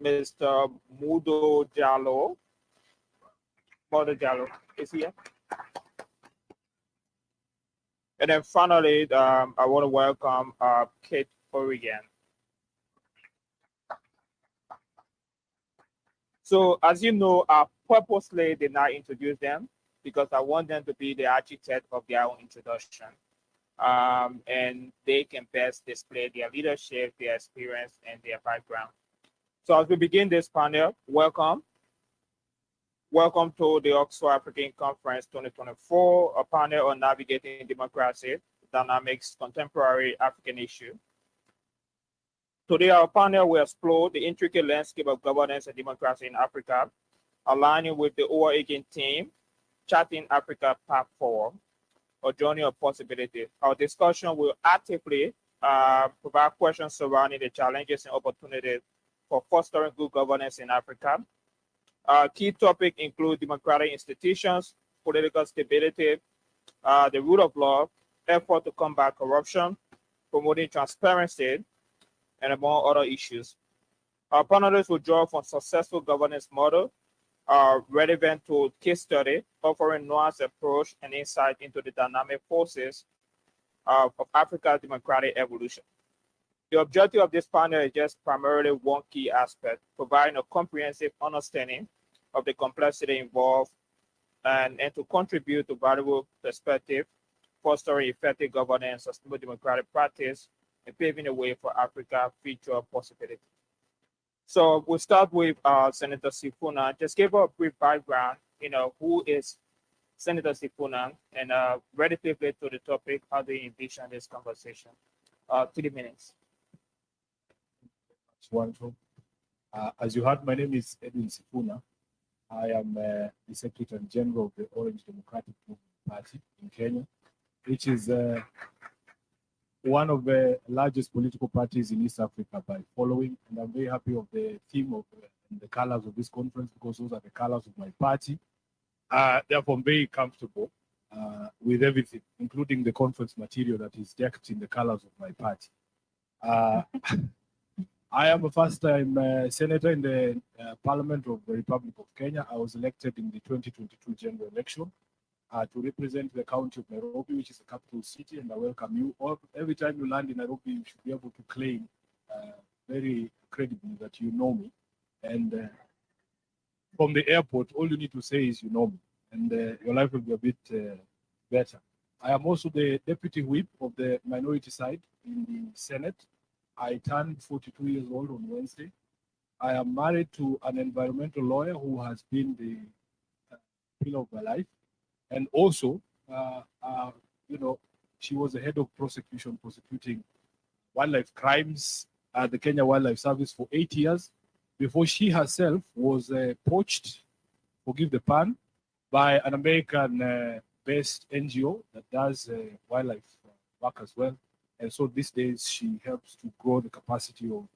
Mr. Mudo Jallo. Mudo Jallo is here. And then finally, I want to welcome Kate Oregon. So as you know, I purposely did not introduce them because I want them to be the architect of their own introduction. And they can best display their leadership, their experience, and their background. So as we begin this panel, welcome. Welcome to the Oxford African Conference 2024, a panel on navigating democracy, dynamics, contemporary African issue. Today, our panel will explore the intricate landscape of governance and democracy in Africa, aligning with the overarching theme, Charting Africa Path Forward, a journey of possibility. Our discussion will actively provide questions surrounding the challenges and opportunities for fostering good governance in Africa. Key topics include democratic institutions, political stability, the rule of law, effort to combat corruption, promoting transparency, and among other issues. Our panelists will draw from successful governance model, relevant to case study, offering nuanced approach and insight into the dynamic forces of Africa's democratic evolution. The objective of this panel is just primarily one key aspect, providing a comprehensive understanding of the complexity involved and to contribute to valuable perspective, fostering effective governance, sustainable democratic practice, and paving the way for Africa's future possibilities. So we'll start with Senator Sifuna. Just give a brief background, who is Senator Sifuna, and relatively to the topic, how do you envision this conversation? 3 minutes. It's wonderful. As you heard, my name is Edwin Sifuna. I am the Secretary General of the Orange Democratic Movement Party in Kenya, which is one of the largest political parties in East Africa by following. And I'm very happy of the theme of and the colors of this conference because those are the colors of my party. Therefore, I'm very comfortable with everything, including the conference material that is decked in the colors of my party. I am a first-time senator in the Parliament of the Republic of Kenya. I was elected in the 2022 general election to represent the county of Nairobi, which is the capital city, and I welcome you. Every time you land in Nairobi, you should be able to claim very credibly that you know me. And from the airport, all you need to say is you know me, and your life will be a bit better. I am also the deputy whip of the minority side in the Senate. I turned 42 years old on Wednesday. I am married to an environmental lawyer who has been the pillar of my life. And also, she was the head of prosecution, prosecuting wildlife crimes at the Kenya Wildlife Service for 8 years before she herself was poached, forgive the pun, by an American-based NGO that does wildlife work as well. And so these days, she helps to grow the capacity of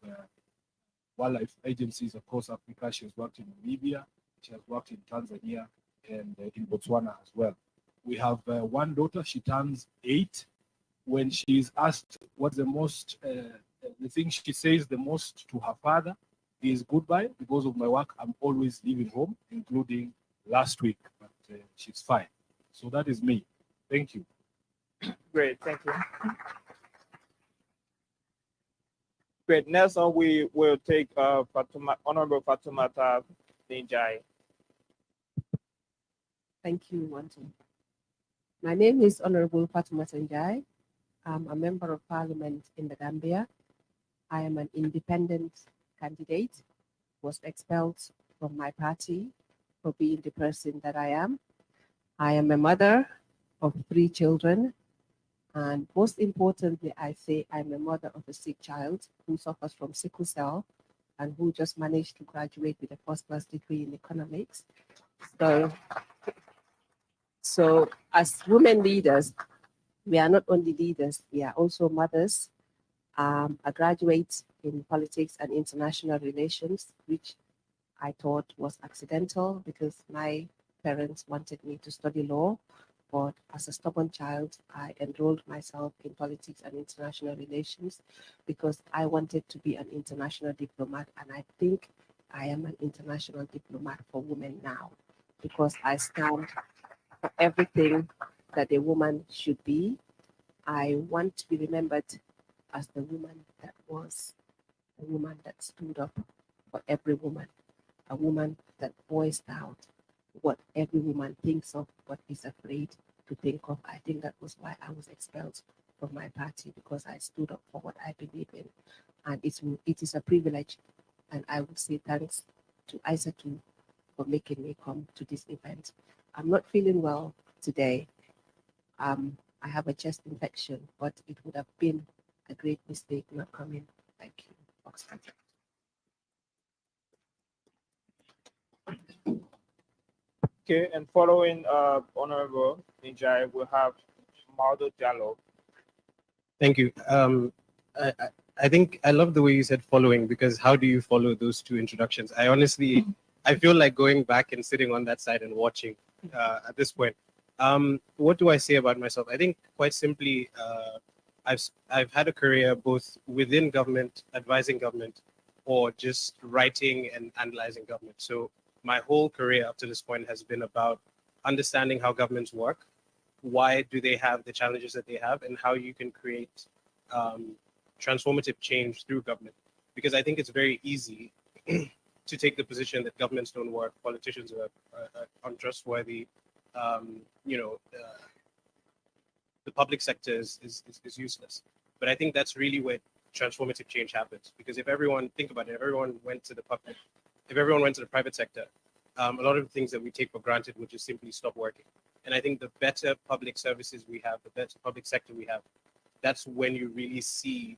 wildlife agencies across Africa. She has worked in Namibia, she has worked in Tanzania, and in Botswana as well. We have one daughter, she turns 8. When she is asked what's the thing she says the most to her father is goodbye. Because of my work, I'm always leaving home, including last week, but she's fine. So that is me. Thank you. Great, thank you. Great. Next on, we will take Honorable Fatoumata Njai. Thank you, Wanton. My name is Honorable Fatoumata Njai. I'm a member of Parliament in the Gambia. I am an independent candidate, was expelled from my party for being the person that I am. I am a mother of 3 children. And most importantly, I say I'm a mother of a sick child who suffers from sickle cell and who just managed to graduate with a first-class degree in economics. So as women leaders, we are not only leaders, we are also mothers. A graduate in politics and international relations, which I thought was accidental because my parents wanted me to study law. But as a stubborn child, I enrolled myself in politics and international relations because I wanted to be an international diplomat. And I think I am an international diplomat for women now, because I stand for everything that a woman should be. I want to be remembered as the woman that was, a woman that stood up for every woman, a woman that voiced out what every woman thinks of but is afraid to think of. I think that was why I was expelled from my party, because I stood up for what I believe in. And it is a privilege. And I would say thanks to Isatu for making me come to this event. I'm not feeling well today. I have a chest infection, but it would have been a great mistake not coming. Thank you, Oxford. Okay, and following Honorable Njai, we have Maldo Diallo. Thank you. I think I love the way you said following, because how do you follow those two introductions? I feel like going back and sitting on that side and watching at this point. What do I say about myself? I think quite simply, I've had a career both within government, advising government, or just writing and analyzing government. So my whole career up to this point has been about understanding how governments work, why do they have the challenges that they have, and how you can create transformative change through government. Because I think it's very easy to take the position that governments don't work, politicians are untrustworthy, the public sector is useless. But I think that's really where transformative change happens. Because if everyone, think about it, if everyone went to the private sector, a lot of the things that we take for granted would just simply stop working. And I think the better public services we have, the better public sector we have, that's when you really see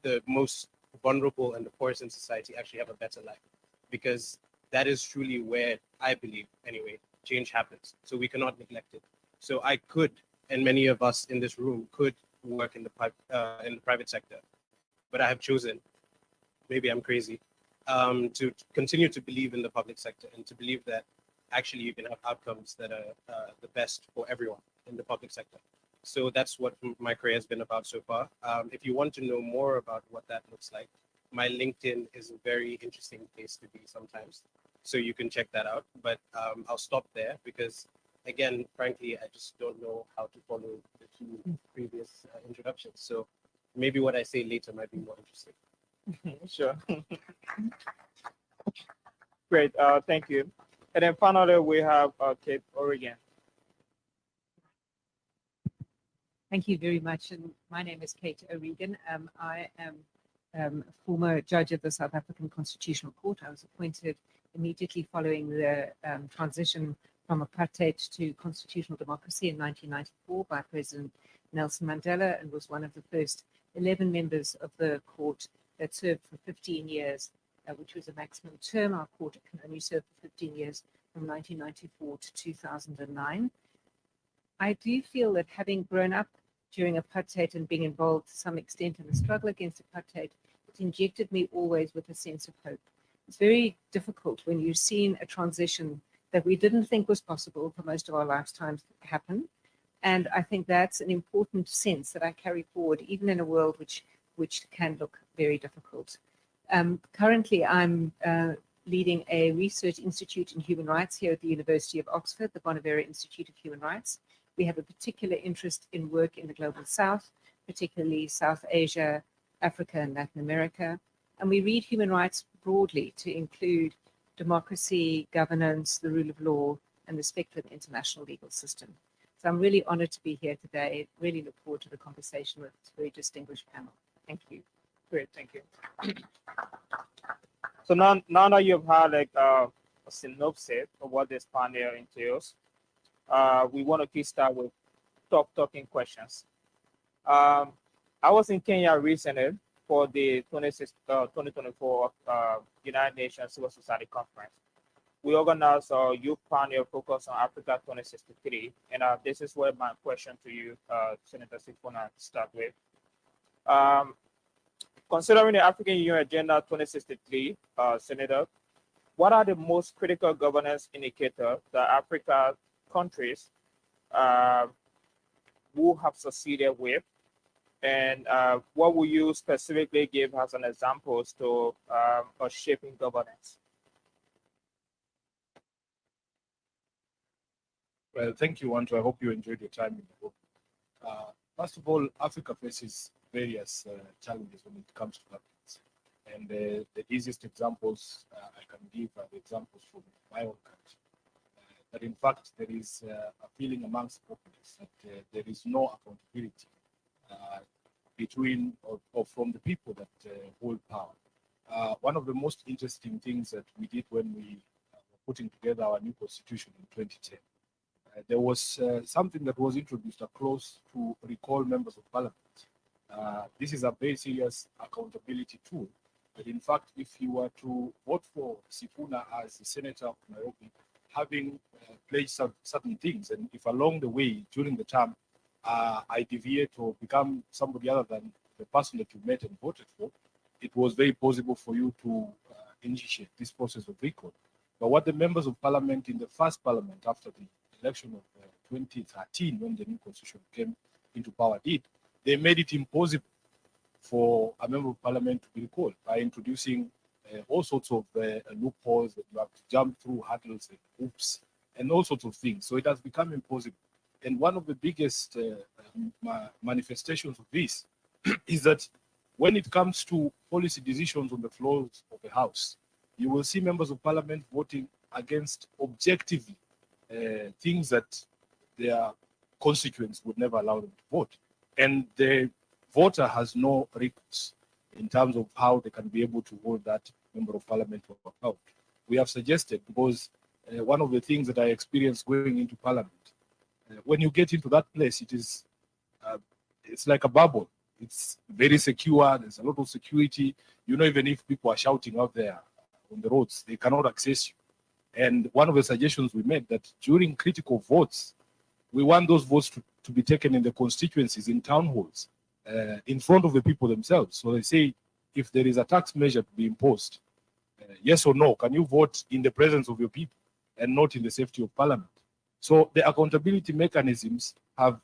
the most vulnerable and the poorest in society actually have a better life. Because that is truly where I believe, anyway, change happens. So we cannot neglect it. So I could, and many of us in this room could work in the private sector, but I have chosen, maybe I'm crazy, to continue to believe in the public sector and to believe that actually you can have outcomes that are the best for everyone in the public sector. So that's what my career has been about so far. If you want to know more about what that looks like, my LinkedIn is a very interesting place to be sometimes. So you can check that out. But I'll stop there because, again, frankly, I just don't know how to follow the two previous introductions. So maybe what I say later might be more interesting. Sure. Great. Thank you. And then finally, we have Cape Oregon. Thank you very much. And my name is Kate O'Regan. I am a former judge of the South African Constitutional Court. I was appointed immediately following the transition from apartheid to constitutional democracy in 1994 by President Nelson Mandela, and was one of the first 11 members of the court that served for 15 years, which was a maximum term. Our court can only serve for 15 years from 1994 to 2009. I do feel that having grown up during apartheid and being involved to some extent in the struggle against apartheid, it injected me always with a sense of hope. It's very difficult when you've seen a transition that we didn't think was possible for most of our lifetimes happen. And I think that's an important sense that I carry forward, even in a world which can look very difficult. Currently, I'm leading a research institute in human rights here at the University of Oxford, the Bonavera Institute of Human Rights. We have a particular interest in work in the global south, particularly South Asia, Africa, and Latin America. And we read human rights broadly to include democracy, governance, the rule of law, and respect for the international legal system. So I'm really honored to be here today. Really look forward to the conversation with this very distinguished panel. Thank you. Great, thank you. So now that you've had a synopsis of what this panel entails, we want to kickstart with top talking questions. I was in Kenya recently for the 2024 United Nations Civil Society Conference. We organized a youth panel focused on Africa 2063, and this is where my question to you, Senator Sifuna, start with. Considering the African Union Agenda 2063, Senator, what are the most critical governance indicators that Africa countries who have succeeded with, and what will you specifically give as an examples to shaping governance? Well, thank you, Wanto. I hope you enjoyed your time in the book. First of all, Africa faces various challenges when it comes to governance. And the easiest examples I can give are the examples from my own country. That in fact, there is a feeling amongst populace that there is no accountability between or from the people that hold power. One of the most interesting things that we did when we were putting together our new constitution in 2010, there was something that was introduced, a clause to recall members of parliament. This is a very serious accountability tool. But in fact, if you were to vote for Sifuna as the senator of Nairobi, having pledged certain things, and if along the way during the term I deviate or become somebody other than the person that you met and voted for, it was very possible for you to initiate this process of recall. But what the members of parliament in the first parliament after the election of 2013, when the new constitution came into power, did, they made it impossible for a member of parliament to be recalled by introducing all sorts of loopholes that you have to jump through, hurdles and hoops and all sorts of things. So it has become impossible. And one of the biggest manifestations of this is that when it comes to policy decisions on the floors of the House, you will see members of parliament voting against objectively things that their constituents would never allow them to vote. And the voter has no recourse in terms of how they can be able to hold that member of parliament to account. We have suggested, because one of the things that I experienced going into parliament, when you get into that place, it is it's like a bubble. It's very secure. There's a lot of security. You know, even if people are shouting out there on the roads, they cannot access you. And one of the suggestions we made that during critical votes, we want those votes to be taken in the constituencies, in town halls, in front of the people themselves. So they say, if there is a tax measure to be imposed, yes or no, can you vote in the presence of your people and not in the safety of parliament? So the accountability mechanisms have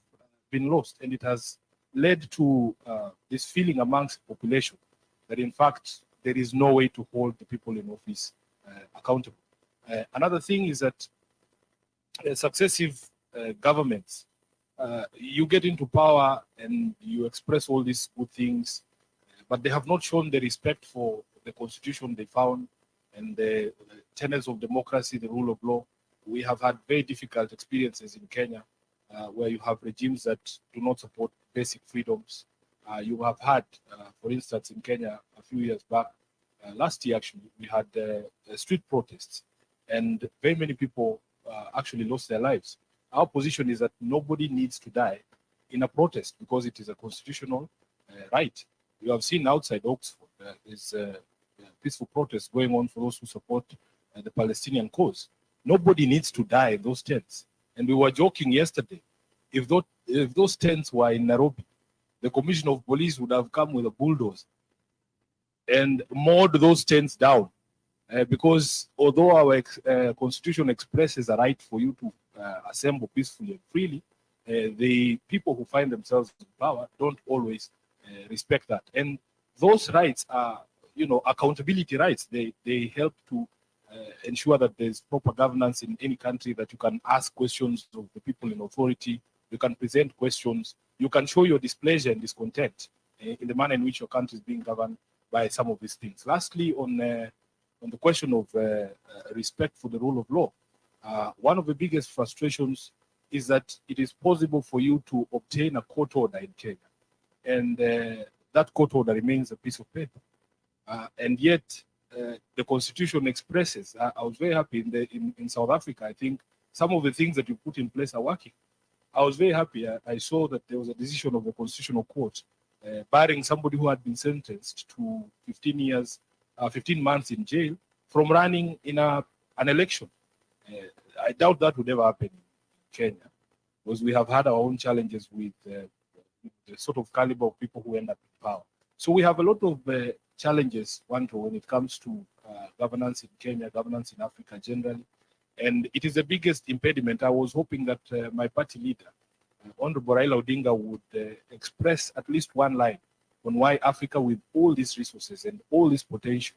been lost, and it has led to this feeling amongst the population that in fact there is no way to hold the people in office accountable. Another thing is that successive governments, you get into power and you express all these good things, but they have not shown the respect for the constitution they found and the tenets of democracy, the rule of law. We have had very difficult experiences in Kenya where you have regimes that do not support basic freedoms. You have had, for instance, in Kenya a few years back, last year actually, we had street protests, and very many people actually lost their lives. Our position is that nobody needs to die in a protest because it is a constitutional right. You have seen outside Oxford, there's peaceful protests going on for those who support the Palestinian cause. Nobody needs to die in those tents. And we were joking yesterday, if those tents were in Nairobi, the commissioner of police would have come with a bulldozer and mowed those tents down. Because although our constitution expresses a right for you to assemble peacefully and freely, the people who find themselves in power don't always respect that. And those rights are, you know, accountability rights. They help to ensure that there's proper governance in any country, that you can ask questions of the people in authority, you can present questions, you can show your displeasure and discontent in the manner in which your country is being governed by some of these things. Lastly, on the question of respect for the rule of law, one of the biggest frustrations is that it is possible for you to obtain a court order in Kenya, and that court order remains a piece of paper. And yet, the constitution expresses, I was very happy in South Africa, I think some of the things that you put in place are working. I was very happy. I saw that there was a decision of the Constitutional Court barring somebody who had been sentenced to 15 months in jail from running in an election. I doubt that would ever happen in Kenya, because we have had our own challenges with the sort of caliber of people who end up in power. So we have a lot of challenges, when it comes to governance in Kenya, governance in Africa generally. And it is the biggest impediment. I was hoping that my party leader, Honorable Raila Odinga, would express at least one line on why Africa, with all these resources and all this potential,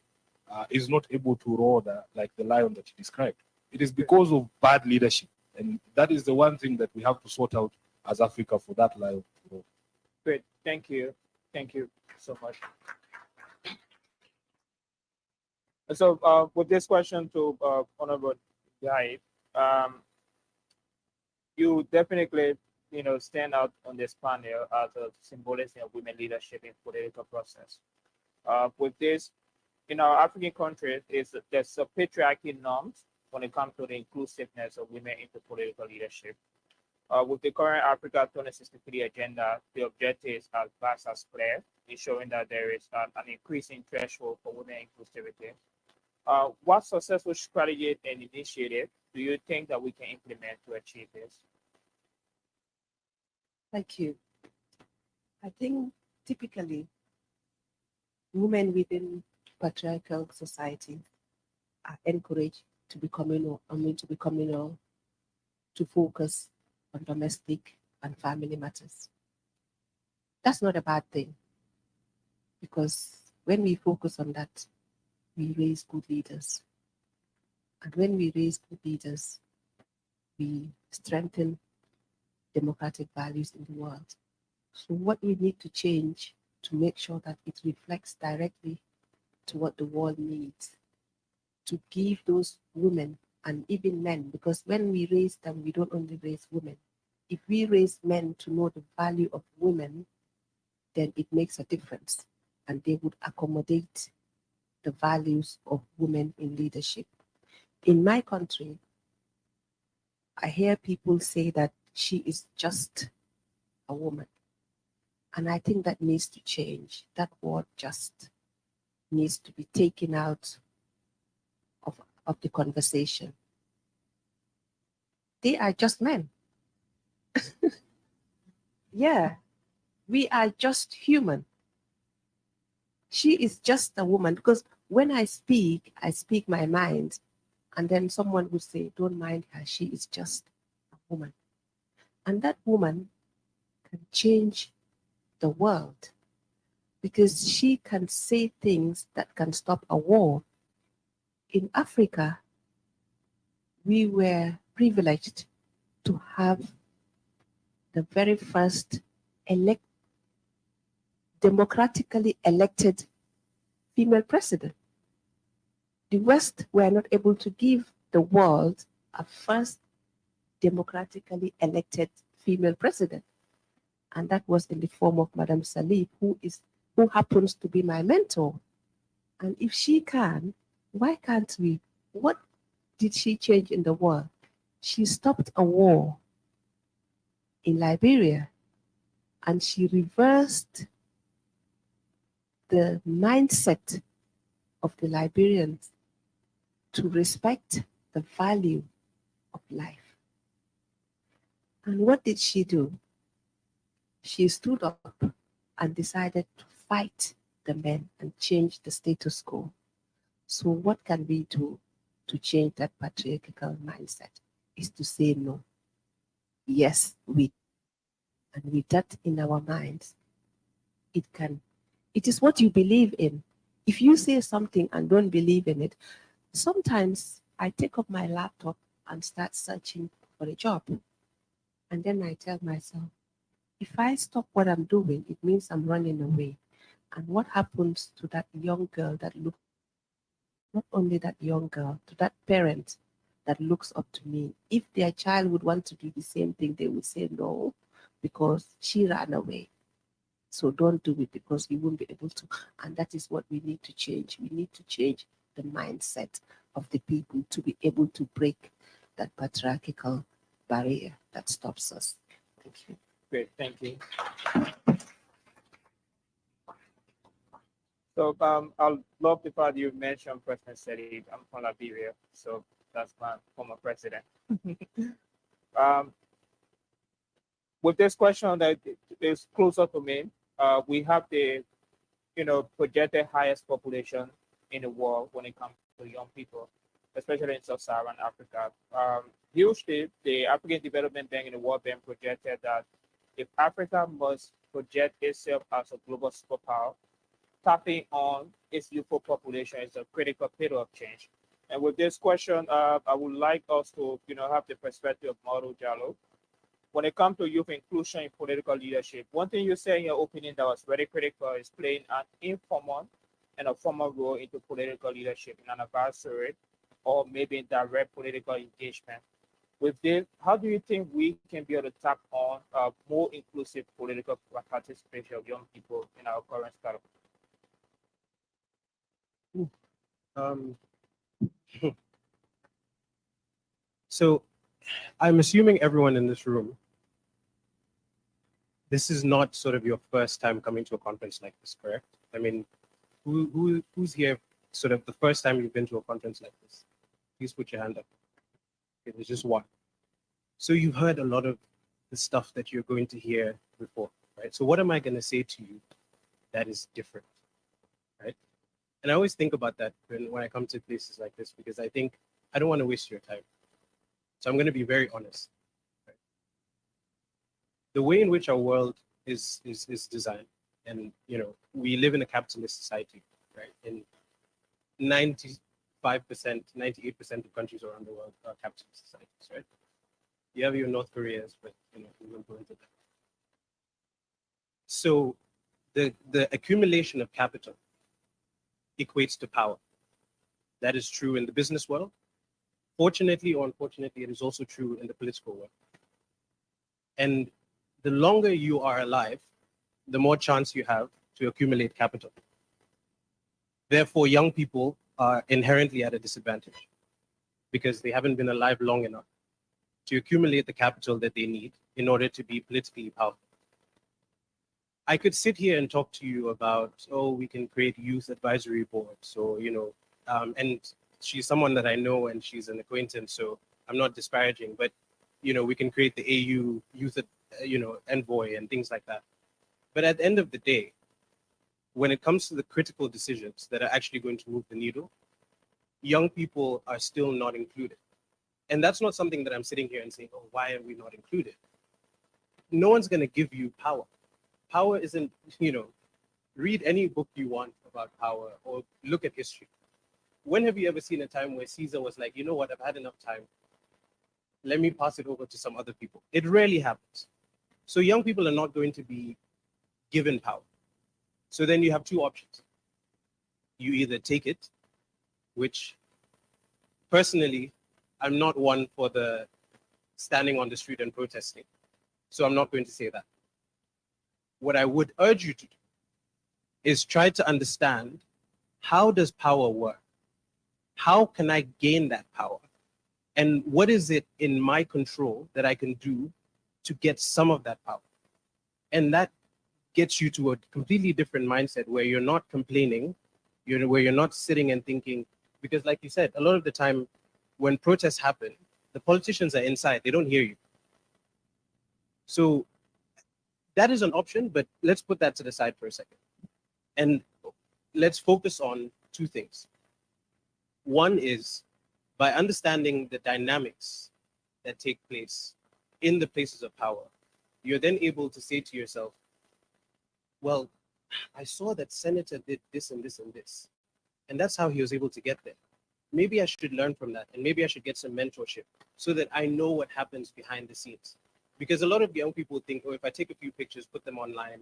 is not able to roar like the lion that he described. It is because of bad leadership. And that is the one thing that we have to sort out as Africa for that life to grow. Great. Thank you. Thank you so much. So with this question to Honorable Guy, you definitely stand out on this panel as a symbolism of women leadership in political process. With this, in our African countries, there's a patriarchy norms when it comes to the inclusiveness of women into political leadership. With the current Africa 2063 agenda, the objectives are vast as clear, ensuring that there is an increasing threshold for women inclusivity. What successful strategy and initiative do you think that we can implement to achieve this? Thank you. I think typically women within patriarchal society are encouraged to be communal, to focus on domestic and family matters. That's not a bad thing, because when we focus on that, we raise good leaders. And when we raise good leaders, we strengthen democratic values in the world. So what we need to change to make sure that it reflects directly to what the world needs, to give those women and even men, because when we raise them, we don't only raise women. If we raise men to know the value of women, then it makes a difference, and they would accommodate the values of women in leadership. In my country, I hear people say that she is just a woman. And I think that needs to change. That word just needs to be taken out of the conversation. They are just men. Yeah, we are just human. She is just a woman, because when I speak my mind, and then someone would say, don't mind her, she is just a woman. And that woman can change the world, because she can say things that can stop a war. In Africa, we were privileged to have the very first democratically elected female president. The West were not able to give the world a first democratically elected female president. And that was in the form of Madame Salif, who happens to be my mentor. And if she can, why can't we? What did she change in the world? She stopped a war in Liberia, and she reversed the mindset of the Liberians to respect the value of life. And what did she do? She stood up and decided to fight the men and change the status quo. So what can we do to change that patriarchal mindset? Is to say no. Yes, we. And with that in our minds, it is what you believe in. If you say something and don't believe in it, sometimes I take up my laptop and start searching for a job. And then I tell myself, if I stop what I'm doing, it means I'm running away. And what happens to that young girl that looks, not only that young girl, to that parent that looks up to me? If their child would want to do the same thing, they would say no, because she ran away. So don't do it, because you won't be able to. And that is what we need to change. We need to change the mindset of the people to be able to break that patriarchal barrier that stops us. Thank you. Great, thank you. So I'll love the part you mentioned President Sedi. I'm from Liberia, so that's my former president. With this question that is closer to me, we have the projected highest population in the world when it comes to young people, especially in sub-Saharan Africa. Hugely, the African Development Bank and the World Bank projected that if Africa must project itself as a global superpower, tapping on its youthful population is a critical pillar of change. And with this question, I would like us to, have the perspective of Mauro Jallo. When it comes to youth inclusion in political leadership, one thing you say in your opinion that was very critical is playing an informal and a formal role into political leadership in an advisory or maybe in direct political engagement. With this, how do you think we can be able to tap on more inclusive political participation of young people in our current startup? Um, so I'm assuming everyone in this room, this is not sort of your first time coming to a conference like this, correct? I mean, who's here sort of the first time you've been to a conference like this? Please put your hand up. Okay, there's just one. So you've heard a lot of the stuff that you're going to hear before, right? So what am I going to say to you that is different, right? And I always think about that when I come to places like this, because I think I don't want to waste your time. So I'm going to be very honest. Right? The way in which our world is designed, and we live in a capitalist society, right? And 95%, 98% of countries around the world are capitalist societies, right? You have your North Koreas, but we won't go into that. So the accumulation of capital equates to power. That is true in the business world. Fortunately or unfortunately, it is also true in the political world. And the longer you are alive, the more chance you have to accumulate capital. Therefore, young people are inherently at a disadvantage because they haven't been alive long enough to accumulate the capital that they need in order to be politically powerful. I could sit here and talk to you about, we can create youth advisory boards. So, and she's someone that I know and she's an acquaintance, so I'm not disparaging, but, we can create the AU youth, envoy and things like that. But at the end of the day, when it comes to the critical decisions that are actually going to move the needle, young people are still not included. And that's not something that I'm sitting here and saying, why are we not included? No one's going to give you power. Power isn't, read any book you want about power or look at history. When have you ever seen a time where Caesar was like, you know what, I've had enough time. Let me pass it over to some other people. It rarely happens. So young people are not going to be given power. So then you have two options. You either take it, which personally, I'm not one for the standing on the street and protesting. So I'm not going to say that. What I would urge you to do is try to understand, how does power work? How can I gain that power? And what is it in my control that I can do to get some of that power? And that gets you to a completely different mindset where you're not complaining, where you're not sitting and thinking, because like you said, a lot of the time when protests happen, the politicians are inside, they don't hear you. So that is an option, but let's put that to the side for a second. And let's focus on two things. One is, by understanding the dynamics that take place in the places of power, you're then able to say to yourself, well, I saw that senator did this and this and this, and that's how he was able to get there. Maybe I should learn from that, and maybe I should get some mentorship so that I know what happens behind the scenes. Because a lot of young people think, if I take a few pictures, put them online,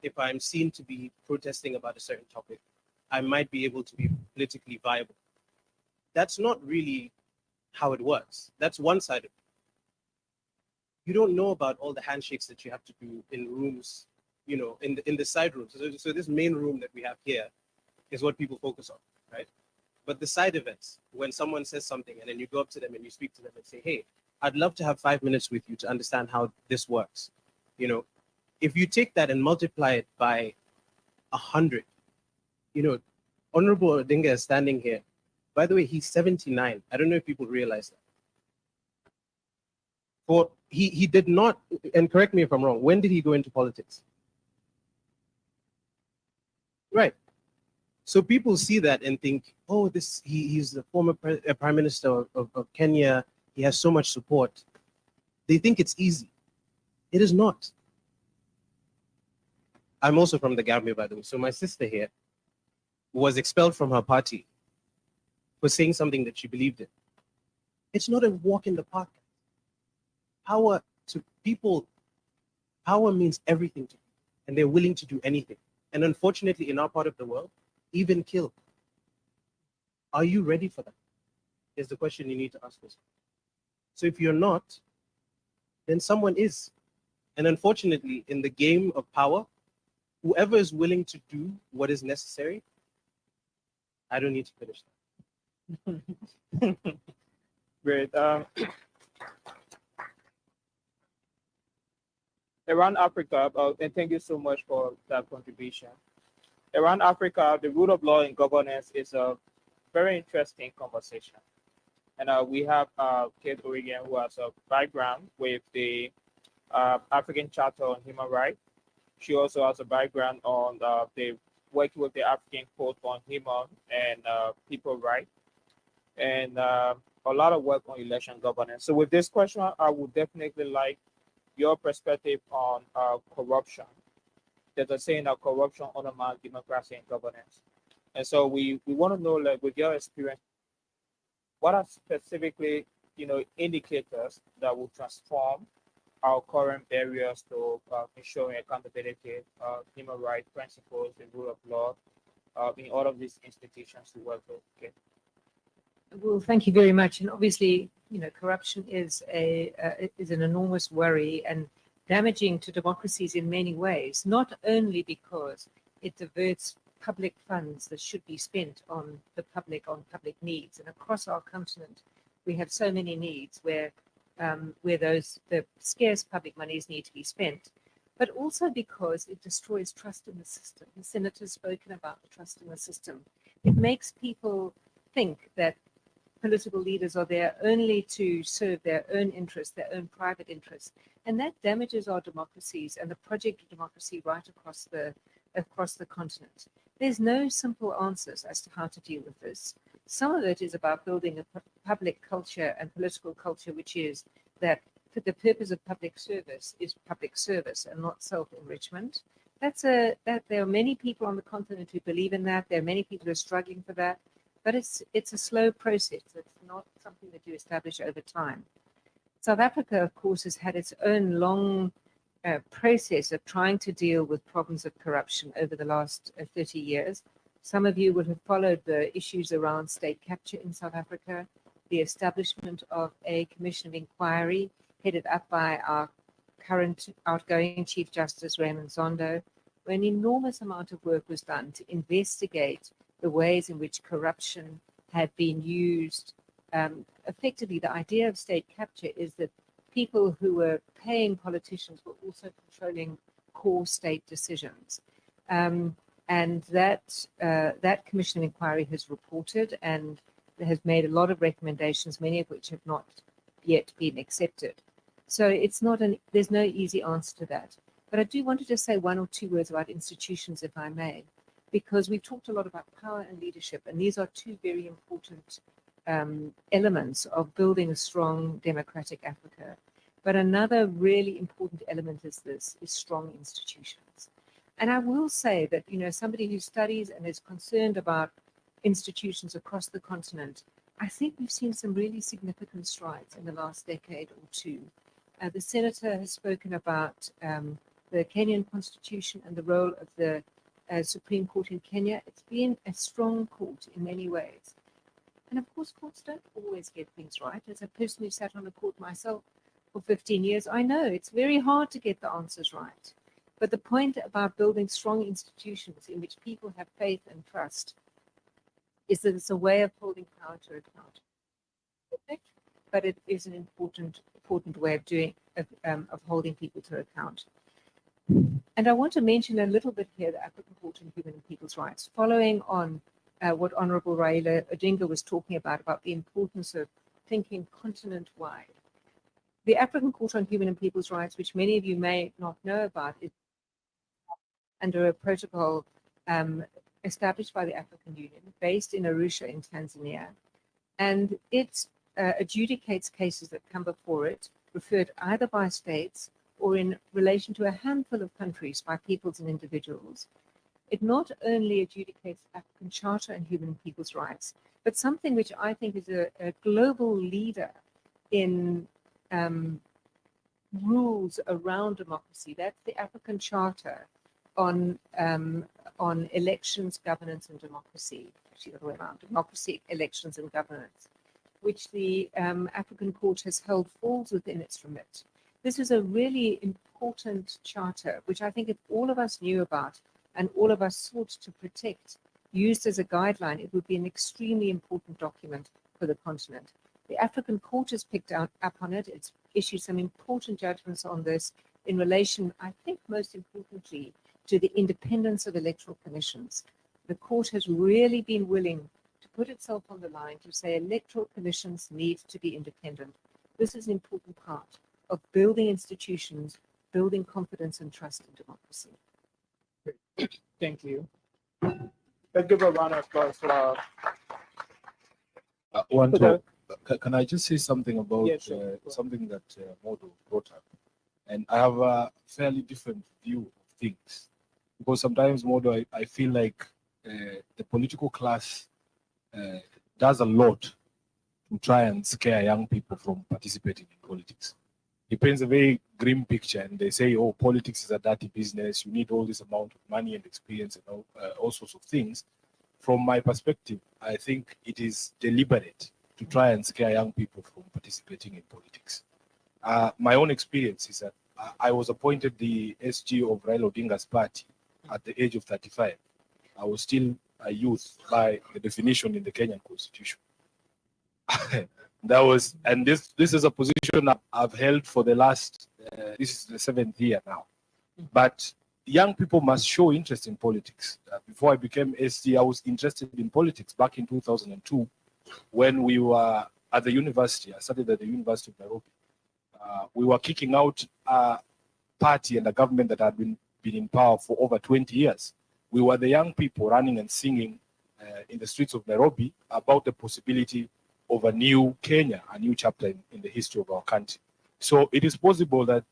if I'm seen to be protesting about a certain topic, I might be able to be politically viable. That's not really how it works. That's one side of it. You don't know about all the handshakes that you have to do in rooms, in the side rooms. So this main room that we have here is what people focus on, right? But the side events, when someone says something and then you go up to them and you speak to them and say, hey, I'd love to have 5 minutes with you to understand how this works. If you take that and multiply it by 100, Honorable Odinga is standing here. By the way, he's 79. I don't know if people realize that. He did not, and correct me if I'm wrong, when did he go into politics? Right. So people see that and think, he's the former prime minister of Kenya. He has so much support. They think it's easy. It is not. I'm also from the Gambia, by the way. So my sister here was expelled from her party for saying something that she believed in. It's not a walk in the park. Power to people, power means everything to people, and they're willing to do anything. And unfortunately, in our part of the world, even kill. Are you ready for that? Is the question you need to ask yourself. So if you're not, then someone is. And unfortunately, in the game of power, whoever is willing to do what is necessary, I don't need to finish that. Great. Around Africa, and thank you so much for that contribution. Around Africa, the rule of law and governance is a very interesting conversation. And we have Kate Oregon, who has a background with the African Charter on Human Rights. She also has a background on the working with the African Court on Human and People Rights, and a lot of work on election governance. So with this question, I would definitely like your perspective on corruption. There's a saying that corruption undermines democracy and governance. And so we want to know, like, with your experience, what are specifically, indicators that will transform our current barriers to ensuring accountability, human rights principles, the rule of law, in all of these institutions to work with? Okay. Well, thank you very much. And obviously, corruption is an enormous worry and damaging to democracies in many ways, not only because it diverts public funds that should be spent on public needs. And across our continent, we have so many needs where the scarce public monies need to be spent, but also because it destroys trust in the system. The senator's spoken about the trust in the system. It makes people think that political leaders are there only to serve their own interests, their own private interests, and that damages our democracies and the project of democracy right across the continent. There's no simple answers as to how to deal with this. Some of it is about building a public culture and political culture, which is that the purpose of public service is public service and not self-enrichment. There are many people on the continent who believe in that. There are many people who are struggling for that. But it's a slow process. It's not something that you establish over time. South Africa, of course, has had its own long process of trying to deal with problems of corruption over the last 30 years. Some of you will have followed the issues around state capture in South Africa, the establishment of a commission of inquiry headed up by our current outgoing Chief Justice, Raymond Zondo, where an enormous amount of work was done to investigate the ways in which corruption had been used. Effectively, the idea of state capture is that people who were paying politicians were also controlling core state decisions. And that commission of inquiry has reported and has made a lot of recommendations, many of which have not yet been accepted. So there's no easy answer to that. But I do want to just say one or two words about institutions, if I may, because we've talked a lot about power and leadership, and these are two very important elements of building a strong democratic Africa. But another really important element is strong institutions. And I will say that, somebody who studies and is concerned about institutions across the continent, I think we've seen some really significant strides in the last decade or two. The senator has spoken about the Kenyan constitution and the role of the Supreme Court in Kenya. It's been a strong court in many ways. And of course, courts don't always get things right. As a person who sat on the court myself for 15 years, I know it's very hard to get the answers right. But the point about building strong institutions in which people have faith and trust is that it's a way of holding power to account. But it is an important way of holding people to account. And I want to mention a little bit here the African Court on Human and People's Rights, following on what Honorable Raila Odinga was talking about the importance of thinking continent-wide. The African Court on Human and People's Rights, which many of you may not know about, is under a protocol established by the African Union, based in Arusha in Tanzania. And it adjudicates cases that come before it, referred either by states or in relation to a handful of countries by peoples and individuals. It not only adjudicates African Charter and Human and People's Rights, but something which I think is a global leader in rules around democracy. That's the African Charter on elections, governance, and democracy. Actually, the other way around: democracy, elections, and governance, which the African Court has held falls within its remit. This is a really important charter, which I think if all of us knew about and all of us sought to protect, used as a guideline, it would be an extremely important document for the continent. The African Court has picked up on it. It's issued some important judgments on this in relation, I think most importantly, to the independence of electoral commissions. The court has really been willing to put itself on the line to say electoral commissions need to be independent. This is an important part of building institutions, building confidence and trust in democracy. Thank you. Let's give a round of applause for Can I just say something about Yeah, sure. something that Modo brought up? And I have a fairly different view of things. Because sometimes, Modo, I feel like the political class does a lot to try and scare young people from participating in politics. It paints a very grim picture, and they say, oh, politics is a dirty business. You need all this amount of money and experience and all sorts of things. From my perspective, I think it is deliberate to try and scare young people from participating in politics. My own experience is that I was appointed the SG of Raila Odinga's party at the age of 35. I was still a youth by the definition in the Kenyan Constitution. This is a position I've held for the last, this is the 7th year now. But young people must show interest in politics. Before I became SG, I was interested in politics back in 2002 when we were at the university. I studied at the University of Nairobi. We were kicking out a party and a government that had been in power for over 20 years. We were the young people running and singing in the streets of Nairobi about the possibility of a new Kenya, a new chapter in the history of our country. So it is possible that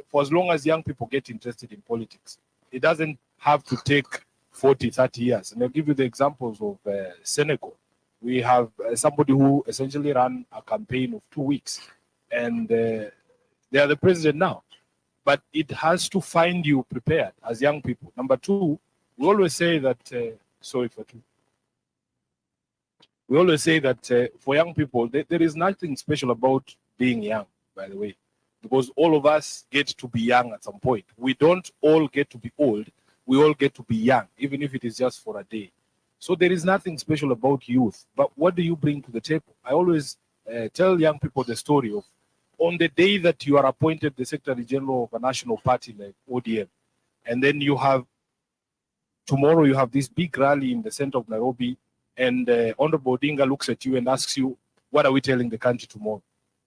for as long as young people get interested in politics, it doesn't have to take 40, 30 years. And I'll give you the examples of Senegal. We have somebody who essentially ran a campaign of 2 weeks, and they are the president now. But it has to find you prepared as young people. Number two, we always say that, we always say that for young people, there is nothing special about being young, by the way, because all of us get to be young at some point. We don't all get to be old. We all get to be young, even if it is just for a day. So there is nothing special about youth. But what do you bring to the table? I always tell young people the story of on the day that you are appointed the Secretary General of a national party like ODM, and then tomorrow you have this big rally in the center of Nairobi, and Honorable Odinga looks at you and asks you, what are we telling the country tomorrow?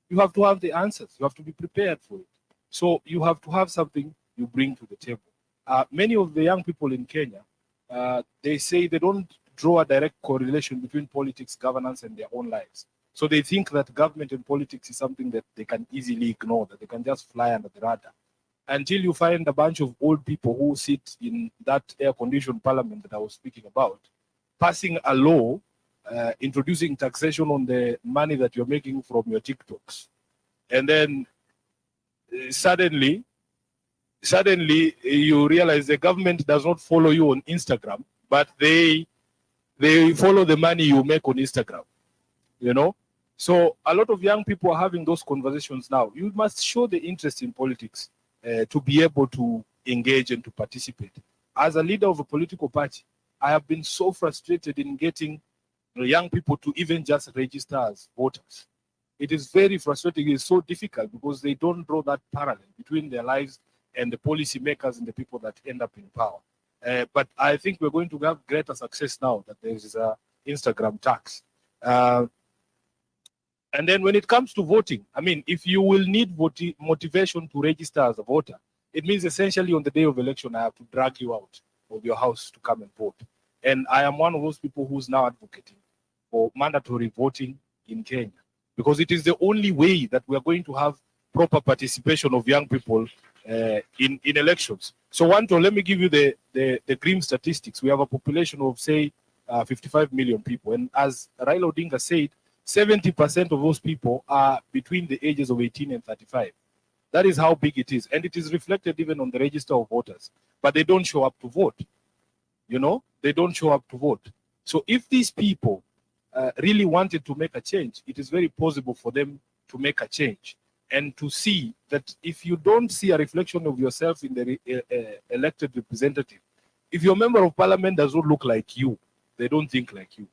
You have to have the answers. You have to be prepared for it. So you have to have something you bring to the table. Many of the young people in Kenya, they say they don't draw a direct correlation between politics, governance, and their own lives. So they think that government and politics is something that they can easily ignore, that they can just fly under the radar. Until you find a bunch of old people who sit in that air-conditioned parliament that I was speaking about, passing a law introducing taxation on the money that you're making from your TikToks. And then suddenly you realize the government does not follow you on Instagram, but they follow the money you make on Instagram, you know? So a lot of young people are having those conversations now. You must show the interest in politics to be able to engage and to participate. As a leader of a political party, I have been so frustrated in getting young people to even just register as voters. It is very frustrating. It's so difficult because they don't draw that parallel between their lives and the policy makers and the people that end up in power. But I think we're going to have greater success now that there is an Instagram tax. And then when it comes to voting, I mean, if you will need motivation to register as a voter, it means essentially on the day of election, I have to drag you out of your house to come and vote. And I am one of those people who's now advocating for mandatory voting in Kenya, because it is the only way that we are going to have proper participation of young people in elections. So let me give you the grim statistics. We have a population of, say, 55 million people. And as Raila Odinga said, 70% of those people are between the ages of 18 and 35. That is how big it is. And it is reflected even on the register of voters. But they don't show up to vote. You know, they don't show up to vote. So if these people really wanted to make a change, it is very possible for them to make a change and to see that if you don't see a reflection of yourself in the elected representative, if your member of parliament does not look like you, they don't think like you.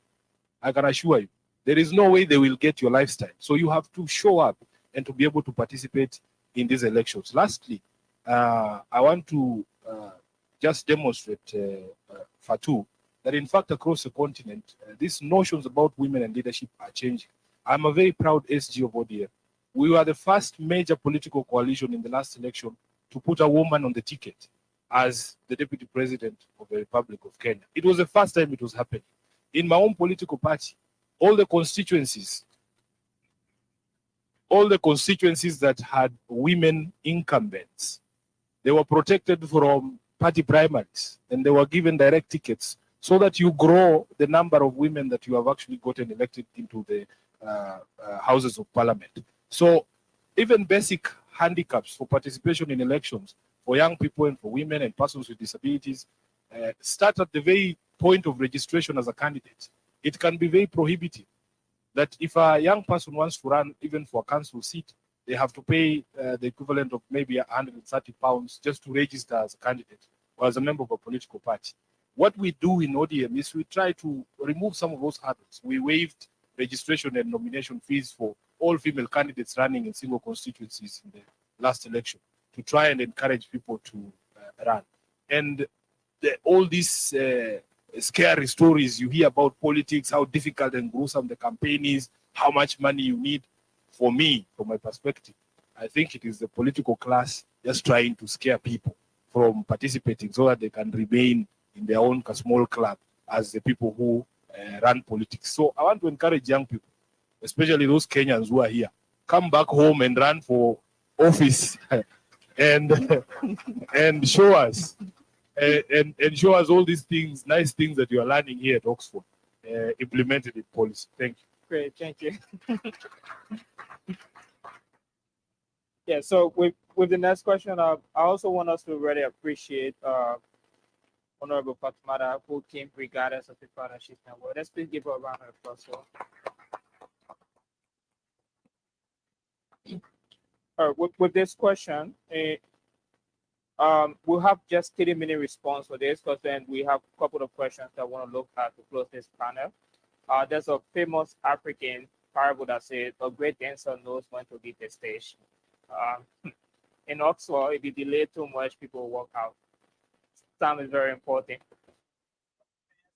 I can assure you, there is no way they will get your lifestyle. So you have to show up and to be able to participate in these elections. Lastly, I want to just demonstrate, Fatu, that in fact across the continent, these notions about women and leadership are changing. I'm a very proud SG of ODM. We were the first major political coalition in the last election to put a woman on the ticket as the deputy president of the Republic of Kenya. It was the first time it was happening. In my own political party, all the constituencies that had women incumbents, they were protected from party primaries and they were given direct tickets so that you grow the number of women that you have actually gotten elected into the houses of parliament. So even basic handicaps for participation in elections for young people and for women and persons with disabilities start at the very point of registration as a candidate. It can be very prohibitive that if a young person wants to run even for a council seat, they have to pay the equivalent of maybe 130 pounds just to register as a candidate or as a member of a political party. What we do in ODM is we try to remove some of those hurdles. We waived registration and nomination fees for all female candidates running in single constituencies in the last election to try and encourage people to run. And all these scary stories you hear about politics, how difficult and gruesome the campaign is, how much money you need. For me, from my perspective, I think it is the political class just trying to scare people from participating so that they can remain in their own small club as the people who run politics. So I want to encourage young people, especially those Kenyans who are here, come back home and run for office and and show us and show us all these things, nice things that you are learning here at Oxford, implemented in policy. Thank you. Great, thank you. Yeah, so with the next question, I also want us to really appreciate Honorable Fatimata, who came regardless of the partnership network. Let's please give her a round of applause. With this question, we'll have just 30-minute response for this because then we have a couple of questions that I want to look at to close this panel. There's a famous African parable that says a great dancer knows when to leave the stage. In Oxford, if you delay too much, people will walk out. Time is very important.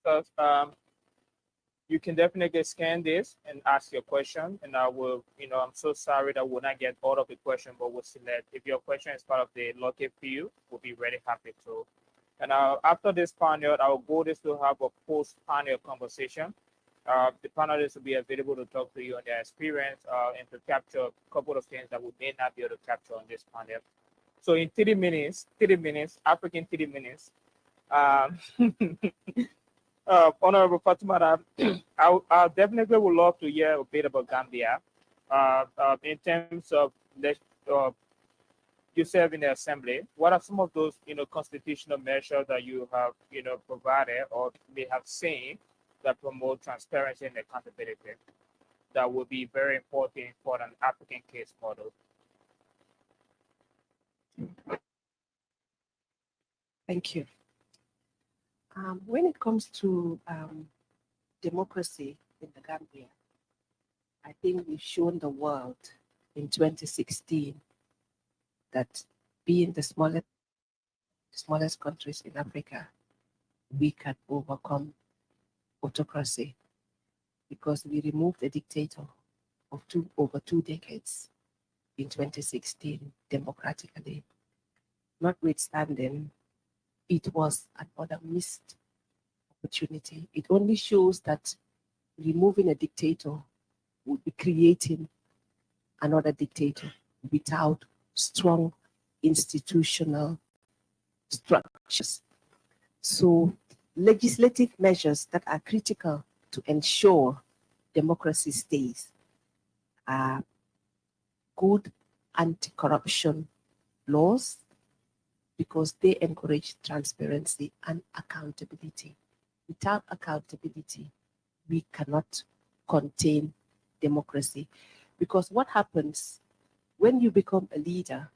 So, you can definitely scan this and ask your question, and I will, I'm so sorry that we'll not get all of the question, but we'll select. If your question is part of the local field, we'll be very happy to. And after this panel, our goal is to have a post-panel conversation. The panelists will be available to talk to you on their experience and to capture a couple of things that we may not be able to capture on this panel. So in 30 minutes, African 30 minutes, Honorable Fatimata, I definitely would love to hear a bit about Gambia in terms of you serve in the assembly. What are some of those, constitutional measures that you have, provided or may have seen that promote transparency and accountability that will be very important for an African case model? Thank you. When it comes to democracy in the Gambia, I think we've shown the world in 2016 that being the smallest countries in Africa, we can overcome autocracy because we removed a dictator of over two decades in 2016 democratically. Notwithstanding, it was another missed opportunity. It only shows that removing a dictator would be creating another dictator without strong institutional structures. So legislative measures that are critical to ensure democracy stays are good anti-corruption laws, because they encourage transparency and accountability. Without accountability, we cannot contain democracy. Because what happens when you become a leader,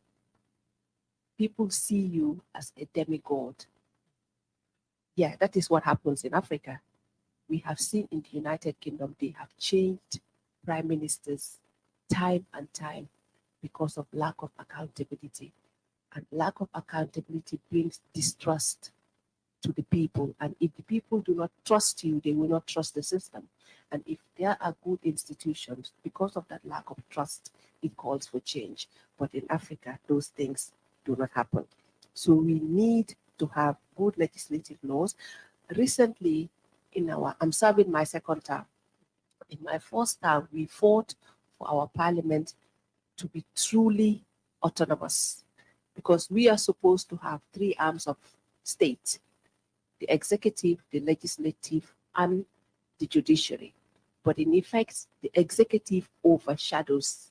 people see you as a demigod. Yeah, that is what happens in Africa. We have seen in the United Kingdom, they have changed prime ministers time and time because of lack of accountability. And lack of accountability brings distrust to the people. And if the people do not trust you, they will not trust the system. And if there are good institutions, because of that lack of trust, it calls for change. But in Africa, those things do not happen. So we need to have good legislative laws. Recently, I'm serving my second term. In my first term, we fought for our parliament to be truly autonomous, because we are supposed to have three arms of state: the executive, the legislative, and the judiciary. But in effect, the executive overshadows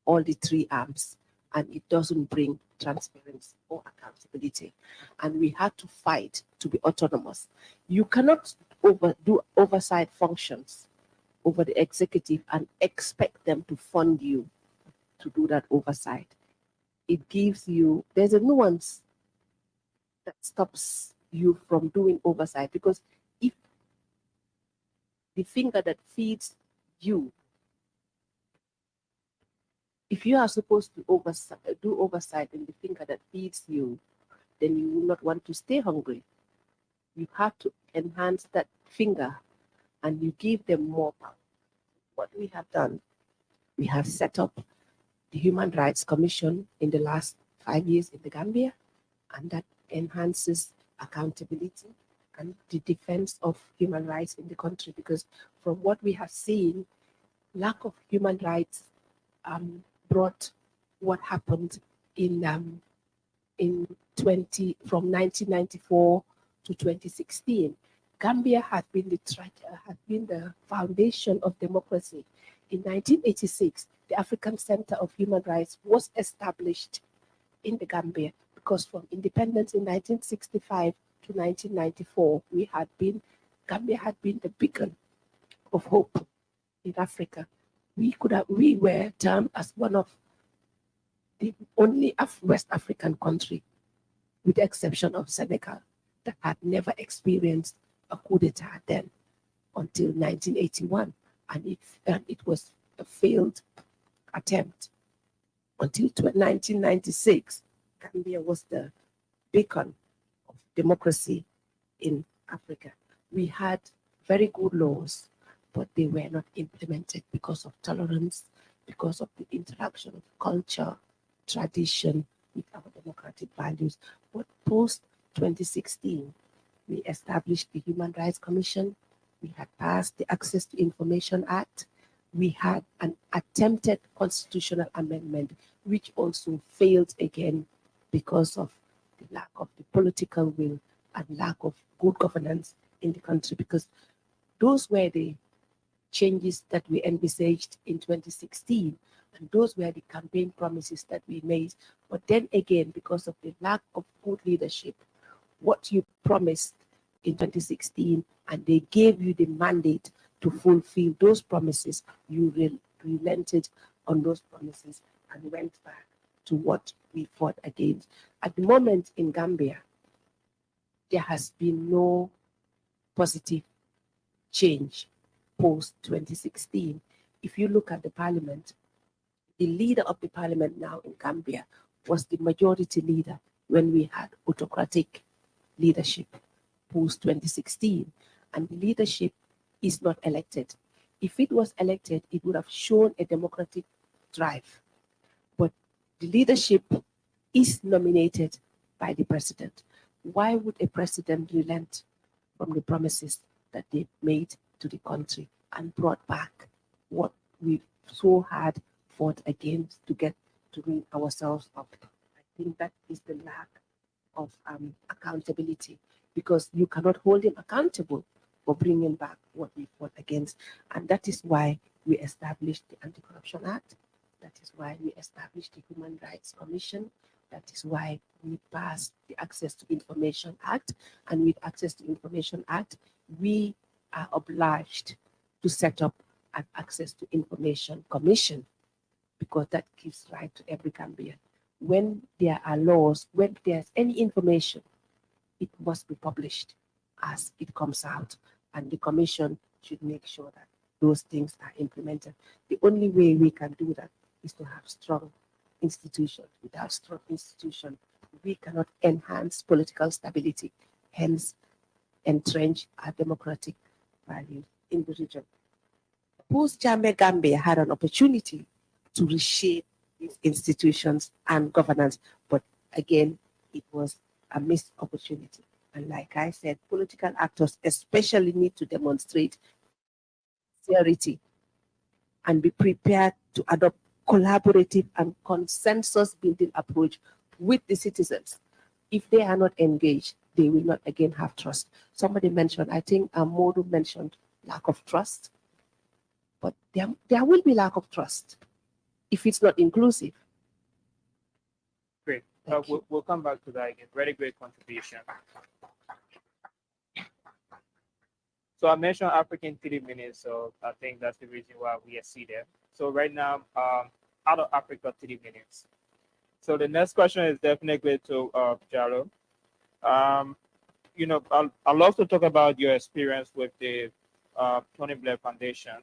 all the three arms, and it doesn't bring transparency or accountability. And we had to fight to be autonomous. You cannot do oversight functions over the executive and expect them to fund you to do that oversight. It gives you, there's a nuance that stops you from doing oversight, because if the finger that feeds you, if you are supposed to do oversight in the finger that feeds you, then you will not want to stay hungry. You have to enhance that finger and you give them more power. What we have done, we have set up the Human Rights Commission in the last 5 years in the Gambia, and that enhances accountability and the defense of human rights in the country. Because from what we have seen, lack of human rights brought what happened from 1994 to 2016. Gambia had been the foundation of democracy. In 1986, the African Center of Human Rights was established in the Gambia, because from independence in 1965 to 1994, Gambia had been the beacon of hope in Africa. We were termed as one of the only West African country, with the exception of Senegal, that had never experienced a coup d'etat then until 1981, and it was a failed attempt until 1996. Gambia was the beacon of democracy in Africa. We had very good laws, but they were not implemented because of tolerance, because of the interaction of culture, tradition with our democratic values. But post 2016, we established the Human Rights Commission. We had passed the Access to Information Act. We had an attempted constitutional amendment, which also failed again because of the lack of the political will and lack of good governance in the country, because those were the changes that we envisaged in 2016, and those were the campaign promises that we made. But then again, because of the lack of good leadership, what you promised in 2016, and they gave you the mandate to fulfill those promises, you relented on those promises and went back to what we fought against. At the moment in Gambia, there has been no positive change post 2016. If you look at the parliament, the leader of the parliament now in Gambia was the majority leader when we had autocratic leadership post 2016, and the leadership is not elected. If it was elected, it would have shown a democratic drive. But the leadership is nominated by the president. Why would a president relent from the promises that they made to the country and brought back what we so hard fought against to get to bring ourselves up? I think that is the lack of accountability, because because you cannot hold him accountable for bringing back what we fought against. And that is why we established the Anti-Corruption Act. That is why we established the Human Rights Commission. That is why we passed the Access to Information Act. And with Access to Information Act, we are obliged to set up an Access to Information Commission, because that gives right to every Gambian. When there are laws, when there's any information, it must be published as it comes out. And the commission should make sure that those things are implemented. The only way we can do that is to have strong institutions. Without strong institutions, we cannot enhance political stability, hence entrench our democratic values in the region. Post-Jammeh Gambia had an opportunity to reshape these institutions and governance, but again, it was a missed opportunity. And like I said, political actors especially need to demonstrate sincerity and be prepared to adopt collaborative and consensus-building approach with the citizens. If they are not engaged, they will not again have trust. Somebody mentioned, I think Modu mentioned lack of trust, but there will be lack of trust if it's not inclusive. Great. We'll come back to that again. Very great contribution. So I mentioned African 3 minutes, so I think that's the reason why we are seated. So right now, out of Africa 3 minutes. So the next question is definitely to Jalo. You know, I'd love to talk about your experience with the Tony Blair Foundation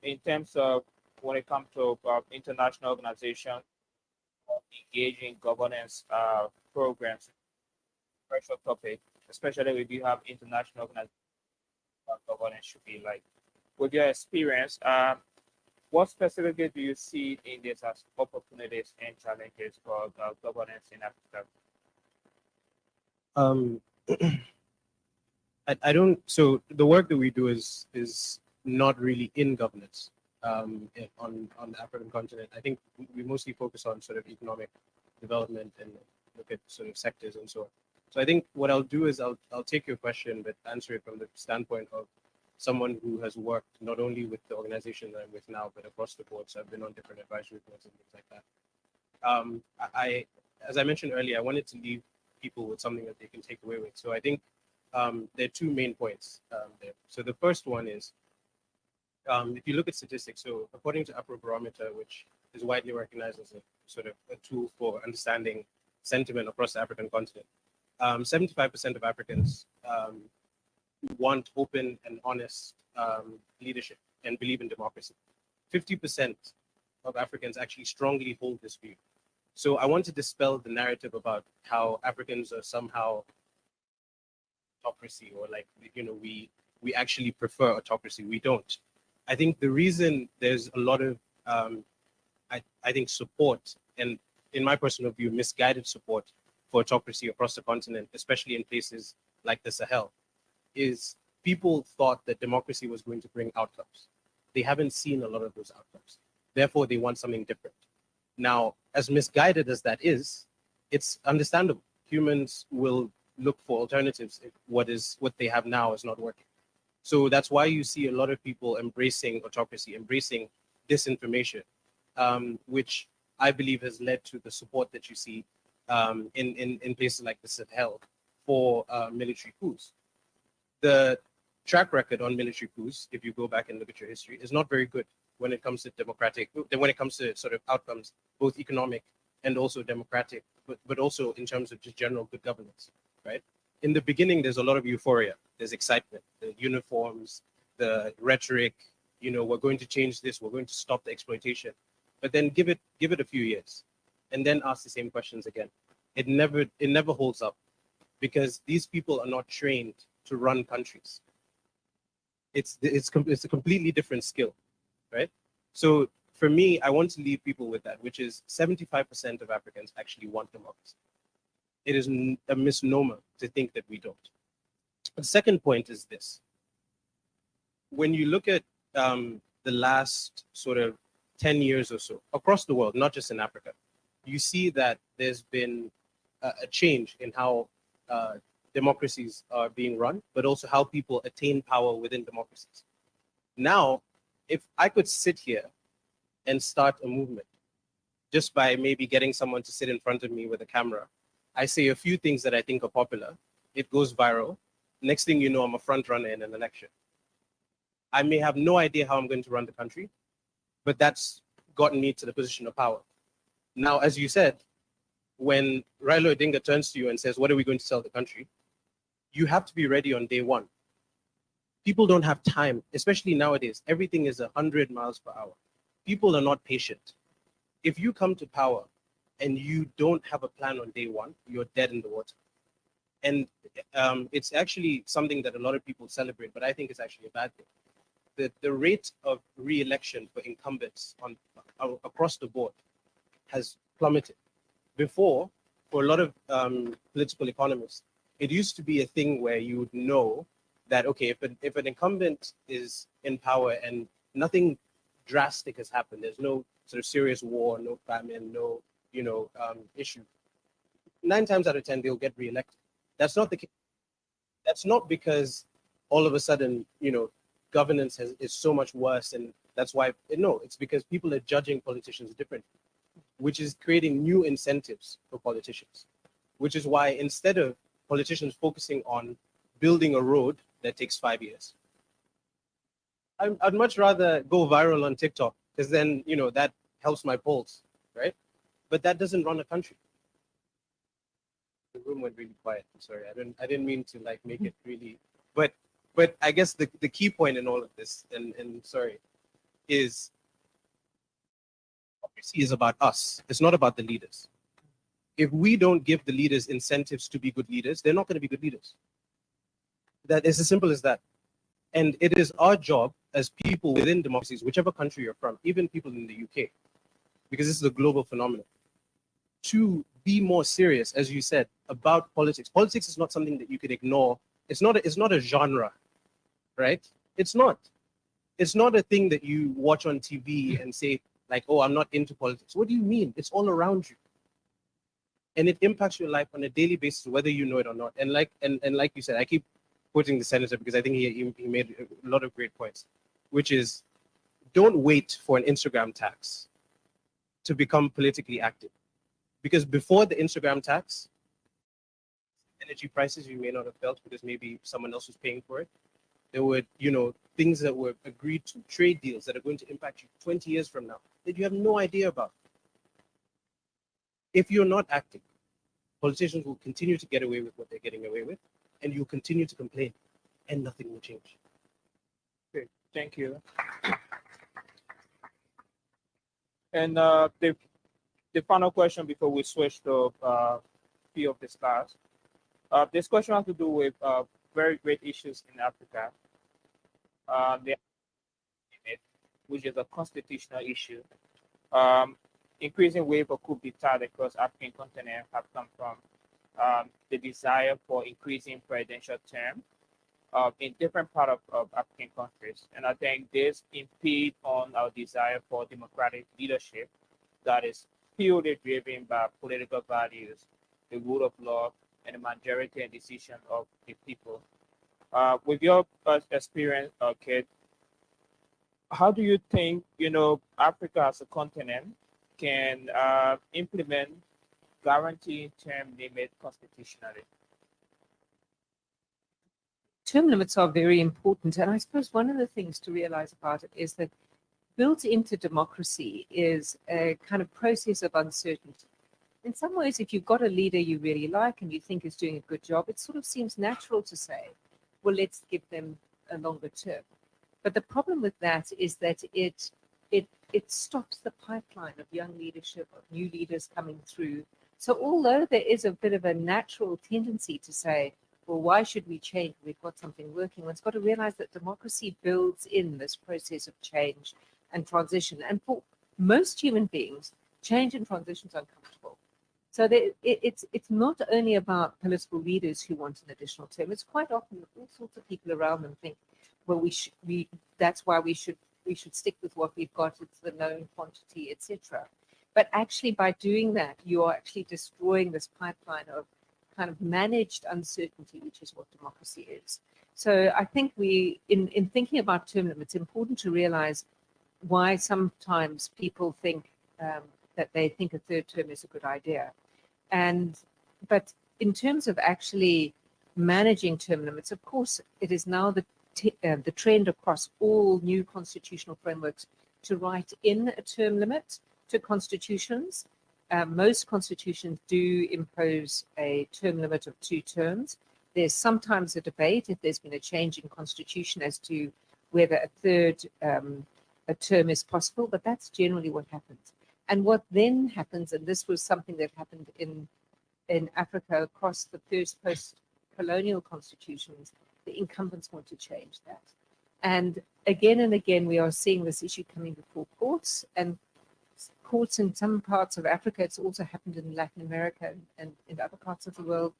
in terms of when it comes to international organizations engaging governance programs. Special topic, especially if you have international organizations, governance should be like. With your experience, what specifically do you see in this as opportunities and challenges for governance in Africa? I don't. So the work that we do is not really in governance on the African continent. I think we mostly focus on sort of economic development and look at sort of sectors and so on. So I think what I'll do is I'll take your question, but answer it from the standpoint of someone who has worked not only with the organization that I'm with now, but across the board. So I've been on different advisory boards and things like that. As I mentioned earlier, I wanted to leave people with something that they can take away with. So I think there are two main points there. So the first one is, if you look at statistics, so according to Afrobarometer, which is widely recognized as a sort of a tool for understanding sentiment across the African continent, 75% of Africans want open and honest leadership and believe in democracy. 50% of Africans actually strongly hold this view. So I want to dispel the narrative about how Africans are somehow autocracy, or like, you know, we actually prefer autocracy. We don't. I think the reason there's a lot of I think support, and in my personal view, misguided support for autocracy across the continent, especially in places like the Sahel, is people thought that democracy was going to bring outcomes. They haven't seen a lot of those outcomes. Therefore, they want something different. Now, as misguided as that is, it's understandable. Humans will look for alternatives if what they have now is not working. So that's why you see a lot of people embracing autocracy, embracing disinformation, which I believe has led to the support that you see in places like the Sahel for military coups. The track record on military coups, if you go back and look at your history, is not very good when it comes to when it comes to sort of outcomes, both economic and also democratic, but also in terms of just general good governance, right? In the beginning, there's a lot of euphoria, there's excitement, the uniforms, the rhetoric, you know, we're going to change this, we're going to stop the exploitation. But then give it a few years and then ask the same questions again. It never holds up, because these people are not trained to run countries. It's a completely different skill, right? So for me, I want to leave people with that, which is 75% of Africans actually want democracy. It is a misnomer to think that we don't. The second point is this. When you look at the last sort of 10 years or so across the world, not just in Africa, you see that there's been a change in how democracies are being run, but also how people attain power within democracies. Now, if I could sit here and start a movement just by maybe getting someone to sit in front of me with a camera, I say a few things that I think are popular, it goes viral. Next thing you know, I'm a front runner in an election. I may have no idea how I'm going to run the country, but that's gotten me to the position of power. Now, as you said, when Raila Odinga turns to you and says, what are we going to sell the country? You have to be ready on day one. People don't have time, especially nowadays. Everything is 100 miles per hour. People are not patient. If you come to power and you don't have a plan on day one, you're dead in the water. And it's actually something that a lot of people celebrate, but I think it's actually a bad thing. The rate of re-election for incumbents across the board has plummeted. Before, for a lot of political economists, it used to be a thing where you would know that, okay, if an incumbent is in power and nothing drastic has happened, there's no sort of serious war, no famine, no issue, 9 times out of 10 they'll get re-elected. That's not the case. That's not because all of a sudden governance is so much worse, and that's why. No, it's because people are judging politicians differently, which is creating new incentives for politicians. Which is why instead of politicians focusing on building a road that takes 5 years, I'd much rather go viral on TikTok, because then that helps my polls, right? But that doesn't run a country. The room went really quiet. I'm sorry. I didn't mean to make it really, but I guess the key point in all of this, and sorry, is democracy is about us. It's not about the leaders. If we don't give the leaders incentives to be good leaders, they're not going to be good leaders. That is as simple as that. And it is our job as people within democracies, whichever country you're from, even people in the UK, because this is a global phenomenon, to be more serious, as you said, about politics. Politics is not something that you could ignore. It's not a genre, right? It's not. It's not a thing that you watch on TV and say, oh, I'm not into politics. What do you mean? It's all around you. And it impacts your life on a daily basis, whether you know it or not. And like you said, I keep quoting the senator because I think he made a lot of great points, which is, don't wait for an Instagram tax to become politically active. Because before the Instagram tax, energy prices you may not have felt because maybe someone else was paying for it. There were, things that were agreed to, trade deals that are going to impact you 20 years from now that you have no idea about. If you're not acting, politicians will continue to get away with what they're getting away with, and you'll continue to complain, and nothing will change. Okay, thank you. And the final question before we switch to few of this class. This question has to do with very great issues in Africa. Which is a constitutional issue. Increasing wave of coup d'etat across African continent have come from the desire for increasing presidential term in different parts of African countries. And I think this impedes on our desire for democratic leadership that is purely driven by political values, the rule of law, and the majority and decision of the people. With your experience, Kate, how do you think Africa as a continent can implement guaranteed term limit constitutionally? Term limits are very important, and I suppose one of the things to realize about it is that built into democracy is a kind of process of uncertainty. In some ways, if you've got a leader you really like and you think is doing a good job, it sort of seems natural to say, well, let's give them a longer term. But the problem with that is that it stops the pipeline of young leadership, of new leaders coming through. So although there is a bit of a natural tendency to say, well, why should we change? We've got something working. One's got to realize that democracy builds in this process of change and transition. And for most human beings, change and transition is uncomfortable. So it's not only about political leaders who want an additional term. It's quite often all sorts of people around them think, well, that's why we should stick with what we've got. It's the known quantity, etc. But actually, by doing that, you are actually destroying this pipeline of kind of managed uncertainty, which is what democracy is. So I think in thinking about term limits, it's important to realize why sometimes people think that they think a third term is a good idea. But in terms of actually managing term limits, of course, it is now the trend across all new constitutional frameworks to write in a term limit to constitutions. Most constitutions do impose a term limit of 2 terms. There's sometimes a debate if there's been a change in constitution as to whether a third a term is possible, but that's generally what happens. And what then happens, and this was something that happened in Africa across the first post-colonial constitutions, the incumbents want to change that. And again, we are seeing this issue coming before courts, and courts in some parts of Africa, it's also happened in Latin America and in other parts of the world,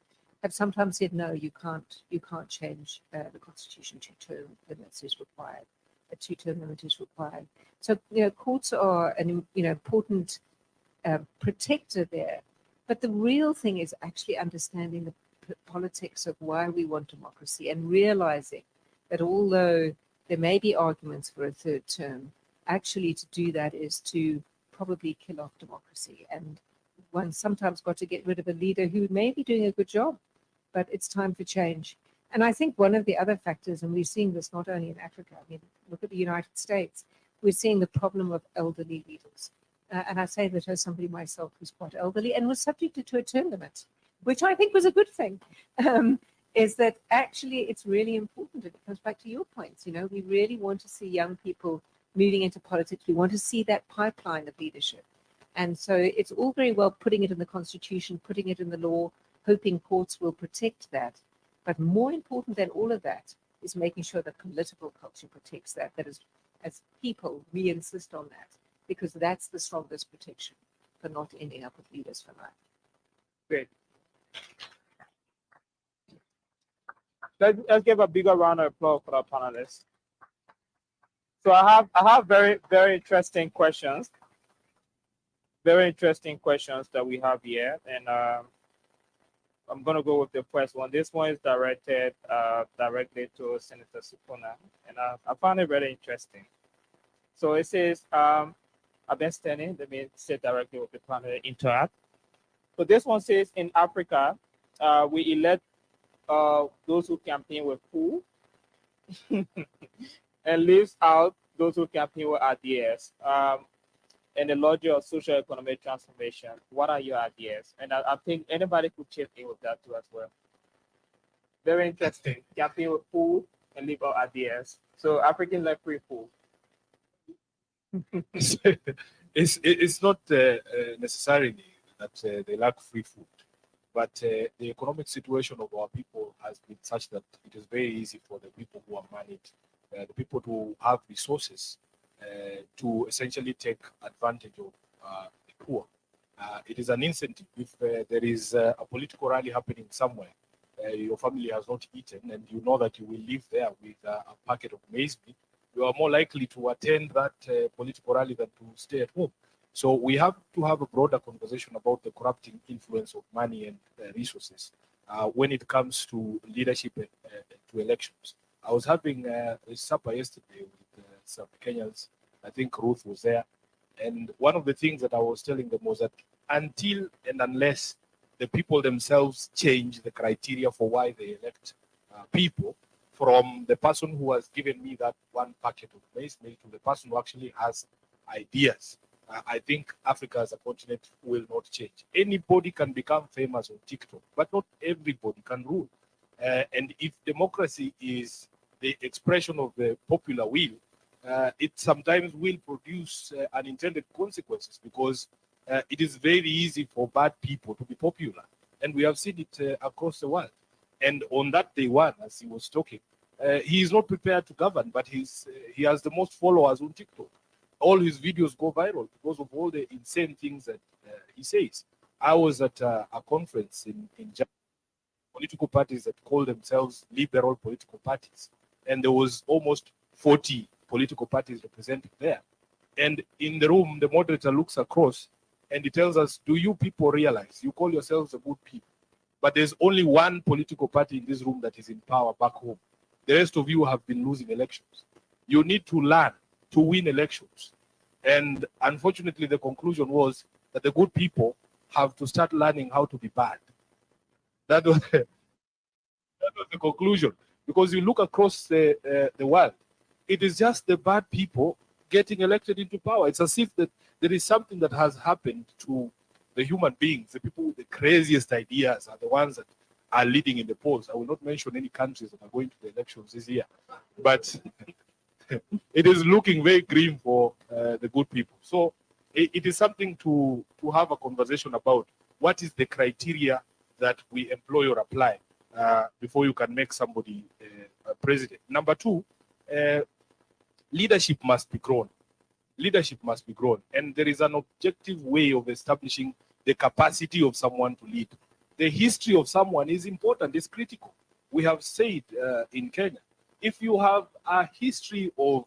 have sometimes said, no, you can't change the constitution. 2-term limits is required. A 2-term limit is required. So, courts are an important protector there. But the real thing is actually understanding the politics of why we want democracy and realizing that although there may be arguments for a third term, actually to do that is to probably kill off democracy. And one sometimes got to get rid of a leader who may be doing a good job, but it's time for change. And I think one of the other factors, and we're seeing this not only in Africa, I mean, look at the United States, we're seeing the problem of elderly leaders. And I say that as somebody myself who's quite elderly and was subjected to a term limit, which I think was a good thing, is that actually it's really important. It comes back to your points. We really want to see young people moving into politics. We want to see that pipeline of leadership. And so it's all very well putting it in the Constitution, putting it in the law, hoping courts will protect that. But more important than all of that is making sure that political culture protects that. That is, as people, we insist on that, because that's the strongest protection for not ending up with leaders for life. Great. Let's give a bigger round of applause for our panelists. So I have very, very interesting questions. Very interesting questions that we have here, and I'm going to go with the first one. This one is directed directly to Senator Sukuna, and I found it very interesting. So it says, I've been standing, let me say directly with the panel, interact. So this one says, in Africa, we elect those who campaign with food and leaves out those who campaign with ideas. And the logic of social economic transformation. What are your ideas? And I think anybody could chip in with that too as well. Very interesting. Campaign with food and leave out ideas. So Africans like free food. It's not necessarily that they lack free food, but the economic situation of our people has been such that it is very easy for the people who are moneyed, the people who have resources, to essentially take advantage of the poor. It is an incentive. If there is a political rally happening somewhere, your family has not eaten, and you know that you will live there with a packet of maize meal, you are more likely to attend that political rally than to stay at home. So we have to have a broader conversation about the corrupting influence of money and resources when it comes to leadership to elections. I was having a supper yesterday with some Kenyans. I think Ruth was there. And one of the things that I was telling them was that until and unless the people themselves change the criteria for why they elect people, from the person who has given me that one packet of maize meal to the person who actually has ideas, I think Africa as a continent will not change. Anybody can become famous on TikTok, but not everybody can rule. And if democracy is the expression of the popular will, it sometimes will produce unintended consequences, because it is very easy for bad people to be popular. And we have seen it across the world. And on that day one, as he was talking, he is not prepared to govern, but he has the most followers on TikTok. All his videos go viral because of all the insane things that he says. I was at a conference in Japan, political parties that call themselves liberal political parties. And there was almost 40 political parties represented there. And in the room, the moderator looks across and he tells us, do you people realize you call yourselves a good people, But there's only one political party in this room that is in power back home. The rest of you have been losing elections. You need to learn to win elections. And unfortunately, the conclusion was that the good people have to start learning how to be bad. That was, that was the conclusion. Because you look across the world, it is just the bad people getting elected into power. It's as if that there is something that has happened to the human beings. The people with the craziest ideas are the ones that are leading in the polls. I will not mention any countries that are going to the elections this year, but it is looking very grim for the good people. So it is something to have a conversation about. What is the criteria that we employ or apply before you can make somebody a president? Number two, leadership must be grown. Leadership must be grown. And there is an objective way of establishing the capacity of someone to lead. The history of someone is important, it's critical. We have said in Kenya, if you have a history of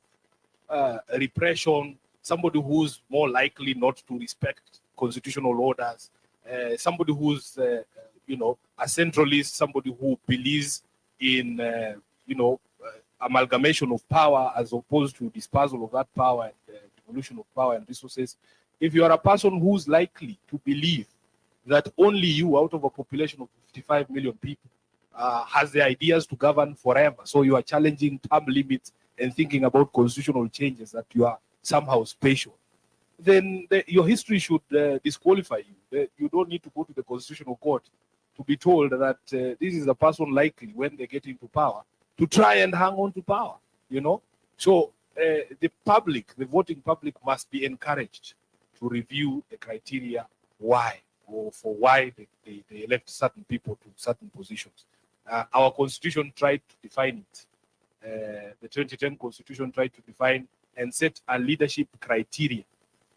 repression, somebody who's more likely not to respect constitutional orders, somebody who's, a centralist, somebody who believes in, amalgamation of power as opposed to disposal of that power and devolution of power and resources. If you are a person who's likely to believe that only you out of a population of 55 million people has the ideas to govern forever, so you are challenging term limits and thinking about constitutional changes, that you are somehow special, then your history should disqualify you. You don't need to go to the constitutional court to be told that this is a person likely, when they get into power, to try and hang on to power, So the public, the voting public, must be encouraged to review the criteria why, or for why they elect certain people to certain positions. Our constitution tried to define it. The 2010 constitution tried to define and set a leadership criteria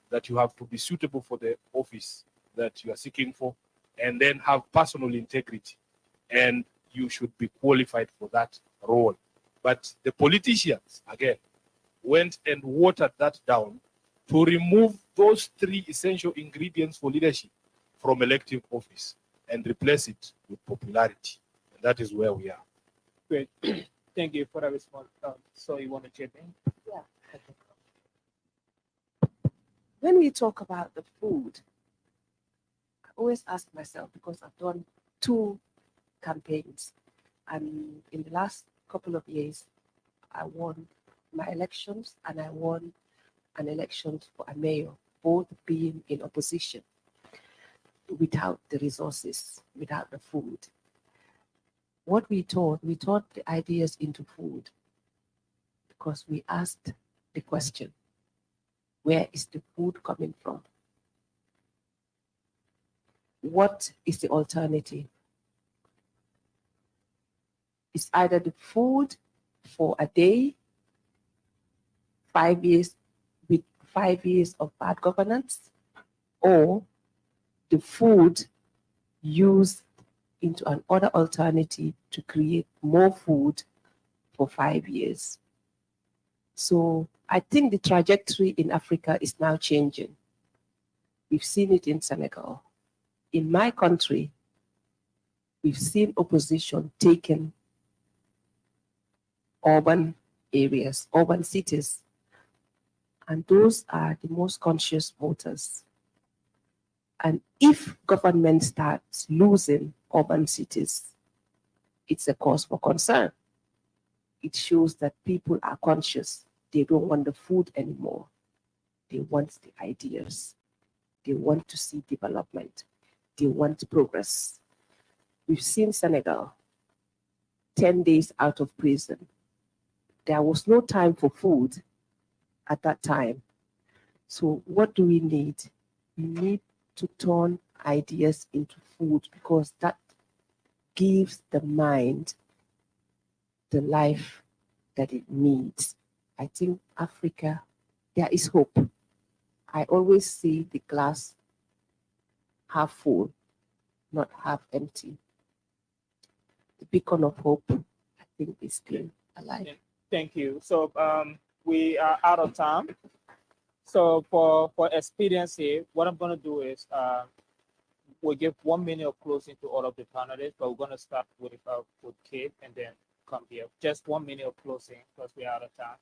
that you have to be suitable for the office that you are seeking for, and then have personal integrity, and you should be qualified for that role. But the politicians, again, went and watered that down to remove those three essential ingredients for leadership from elective office and replace it with popularity. And that is where we are. Great. Thank you for that response. So you want to chip in? Yeah. When we talk about the food, I always ask myself, because I've done 2 campaigns, and in the last couple of years, I won my elections and I won an election for a mayor, both being in opposition, without the resources, without the food. What we taught the ideas into food, because we asked the question, where is the food coming from? What is the alternative? It's either the food for a day, 5 years, with 5 years of bad governance, or the food used into another alternative to create more food for 5 years. So I think the trajectory in Africa is now changing. We've seen it in Senegal. In my country, we've seen opposition taken urban areas, urban cities, and those are the most conscious voters. And if government starts losing urban cities, it's a cause for concern. It shows that people are conscious. They don't want the food anymore. They want the ideas. They want to see development. They want progress. We've seen Senegal, 10 days out of prison. There was no time for food at that time. So what do we need? We need to turn ideas into food, because that gives the mind the life that it needs. I think Africa, there is hope. I always see the glass half full, not half empty. The beacon of hope, I think, is still alive. Thank you. So we are out of time. So for expediency, what I'm going to do is we'll give 1 minute of closing to all of the panelists, but we're going to start with Kate and then come here. Just 1 minute of closing because we're out of time.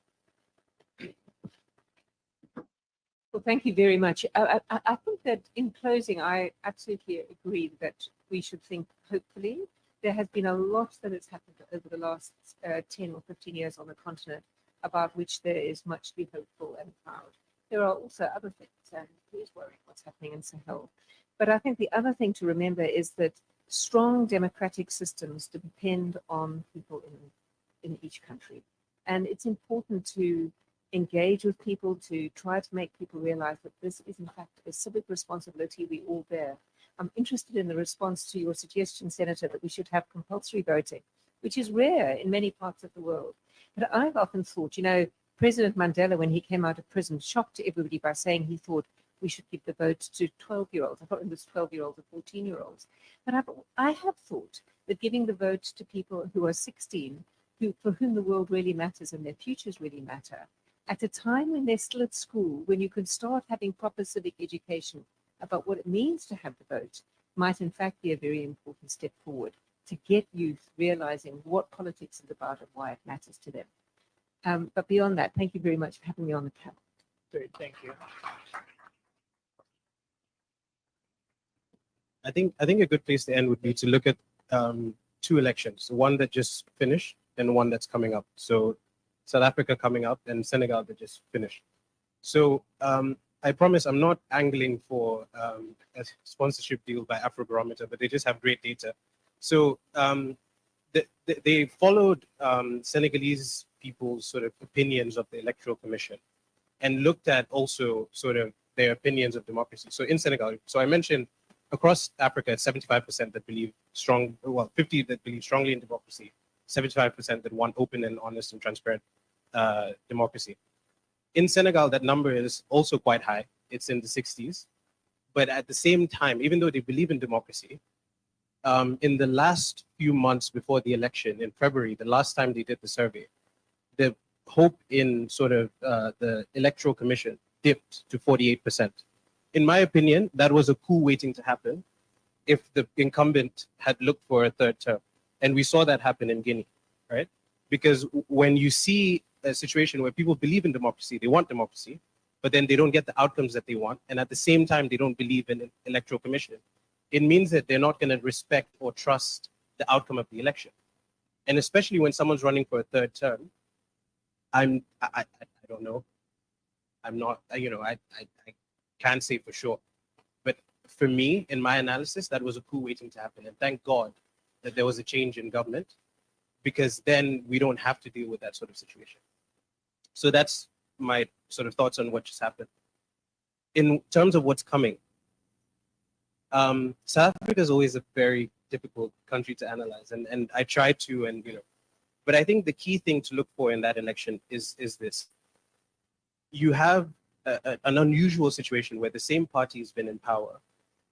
Well, thank you very much. I think that in closing, I absolutely agree that we should think hopefully. There has been a lot that has happened over the last 10 or 15 years on the continent about which there is much to be hopeful and proud. There are also other things, and please worry what's happening in Sahel. But I think the other thing to remember is that strong democratic systems depend on people in each country. And it's important to engage with people, to try to make people realize that this is in fact a civic responsibility we all bear. I'm interested in the response to your suggestion, Senator, that we should have compulsory voting, which is rare in many parts of the world. But I've often thought, President Mandela, when he came out of prison, shocked everybody by saying he thought we should give the vote to 12-year-olds. I thought it was 12-year-olds or 14-year-olds. But I have thought that giving the vote to people who are 16, for whom the world really matters and their futures really matter, at a time when they're still at school, when you can start having proper civic education about what it means to have the vote, might in fact be a very important step forward to get youth realizing what politics is about and why it matters to them. But beyond that, thank you very much for having me on the panel. Great, thank you. I think a good place to end would be to look at two elections, one that just finished and one that's coming up. So South Africa coming up and Senegal that just finished. So I promise I'm not angling for a sponsorship deal by Afrobarometer, but they just have great data. So they followed Senegalese people's sort of opinions of the Electoral Commission and looked at also sort of their opinions of democracy. So in Senegal, so I mentioned across Africa, it's 75% that believe 50 that believe strongly in democracy, 75% that want open and honest and transparent democracy. In Senegal, that number is also quite high. It's in the 60s. But at the same time, even though they believe in democracy, in the last few months before the election, in February, the last time they did the survey, the hope in sort of the Electoral Commission dipped to 48%. In my opinion, that was a coup waiting to happen if the incumbent had looked for a third term. And we saw that happen in Guinea, right? Because when you see a situation where people believe in democracy, they want democracy, but then they don't get the outcomes that they want, and at the same time, they don't believe in an electoral commission, it means that they're not going to respect or trust the outcome of the election. And especially when someone's running for a third term, I don't know. I'm not, I can't say for sure. But for me, in my analysis, that was a coup waiting to happen. And thank God that there was a change in government, because then we don't have to deal with that sort of situation. So that's my sort of thoughts on what just happened. In terms of what's coming, South Africa is always a very difficult country to analyze, and I try to, but I think the key thing to look for in that election is this. You have an unusual situation where the same party has been in power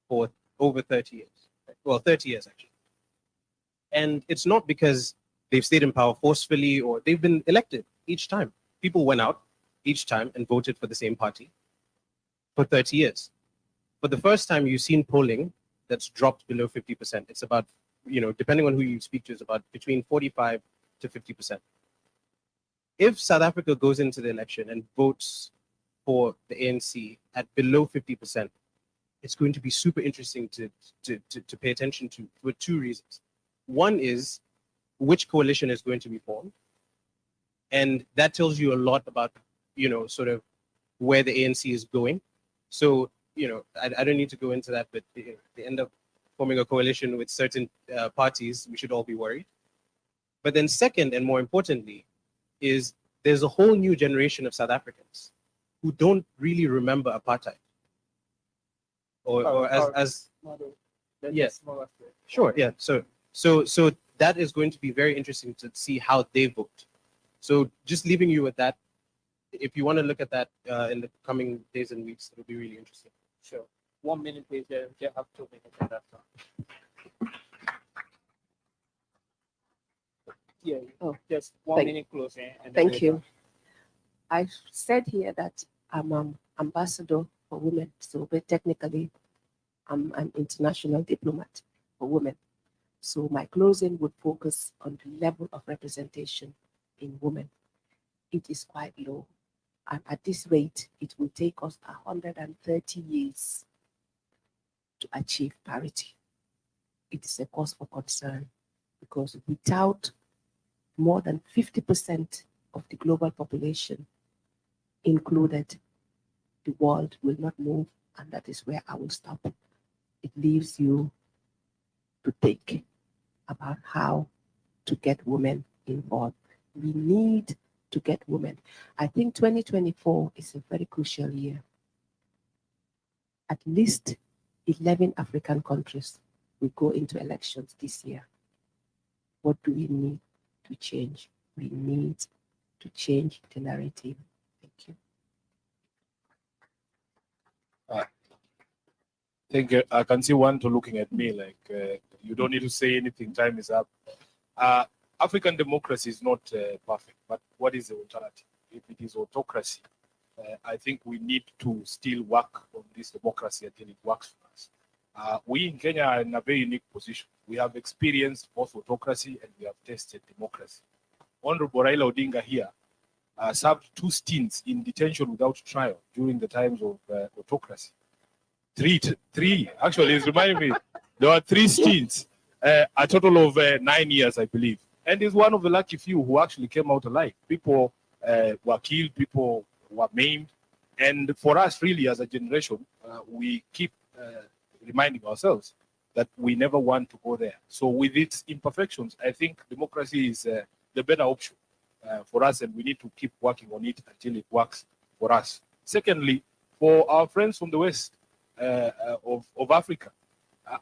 for over 30 years. Well, 30 years actually. And it's not because they've stayed in power forcefully or they've been elected each time. People went out each time and voted for the same party for 30 years. For the first time, you've seen polling that's dropped below 50%. It's about, depending on who you speak to, it's about between 45 to 50%. If South Africa goes into the election and votes for the ANC at below 50%, it's going to be super interesting to pay attention to for two reasons. One is which coalition is going to be formed. And that tells you a lot about, sort of where the ANC is going. So, I don't need to go into that, but they end up forming a coalition with certain parties. We should all be worried. But then second, and more importantly, is there's a whole new generation of South Africans who don't really remember apartheid. Sure, yeah. So that is going to be very interesting to see how they vote. So just leaving you with that, if you want to look at that in the coming days and weeks, it'll be really interesting. Sure. 1 minute, please. They have 2 minutes and that's all. Yeah. Oh, just 1 minute closing. And thank you. I said here that I'm ambassador for women, so but technically I'm an international diplomat for women. So my closing would focus on the level of representation in women. It is quite low. And at this rate, it will take us 130 years to achieve parity. It is a cause for concern because without more than 50% of the global population included, the world will not move, and that is where I will stop. It leaves you to think about how to get women involved. We need to get women. I think 2024 is a very crucial year. At least 11 African countries will go into elections this year. What do we need to change? We need to change the narrative. Thank you. I think I can see one to looking at me like you don't need to say anything. Time is up. African democracy is not perfect, but what is the alternative? If it is autocracy, I think we need to still work on this democracy until it works for us. We in Kenya are in a very unique position. We have experienced both autocracy and we have tested democracy. Honorable Raila Odinga here served 2 stints in detention without trial during the times of autocracy. Three. Actually, it's reminding me, there were 3 stints, a total of 9 years, I believe. And he's one of the lucky few who actually came out alive. People were killed, people were maimed. And for us, really, as a generation, we keep reminding ourselves that we never want to go there. So with its imperfections, I think democracy is the better option for us, and we need to keep working on it until it works for us. Secondly, for our friends from the West of Africa,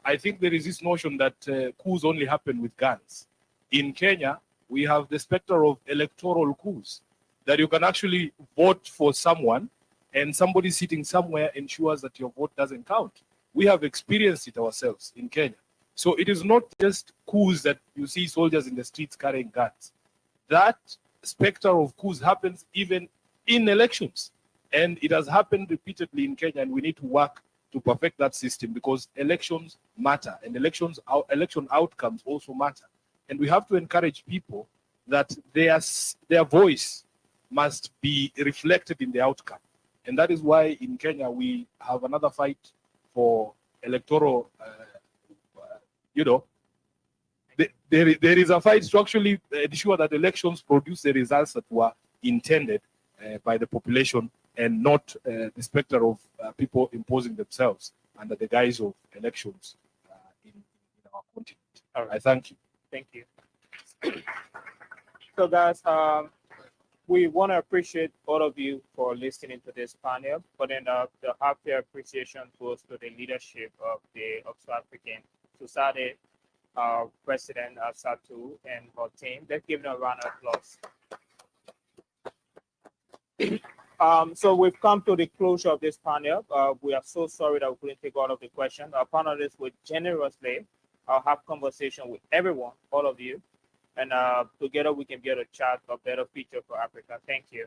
I think there is this notion that coups only happen with guns. In Kenya, we have the specter of electoral coups, that you can actually vote for someone and somebody sitting somewhere ensures that your vote doesn't count. We have experienced it ourselves in Kenya. So it is not just coups that you see soldiers in the streets carrying guns. That specter of coups happens even in elections. And it has happened repeatedly in Kenya, and we need to work to perfect that system because elections matter and election outcomes also matter. And we have to encourage people that their voice must be reflected in the outcome. And that is why in Kenya we have another fight for electoral, there is a fight to actually ensure that elections produce the results that were intended by the population and not the specter of people imposing themselves under the guise of elections in our continent. All right. I thank you. Thank you. So guys, we want to appreciate all of you for listening to this panel, but then the heartfelt appreciation goes to the leadership of the South African Society, President Satu and her team. Let's give them a round of applause. So we've come to the closure of this panel. We are so sorry that we couldn't take all of the questions. Our panelists will generously have conversation with everyone, all of you, and together we can get a chart, a better future for Africa. Thank you.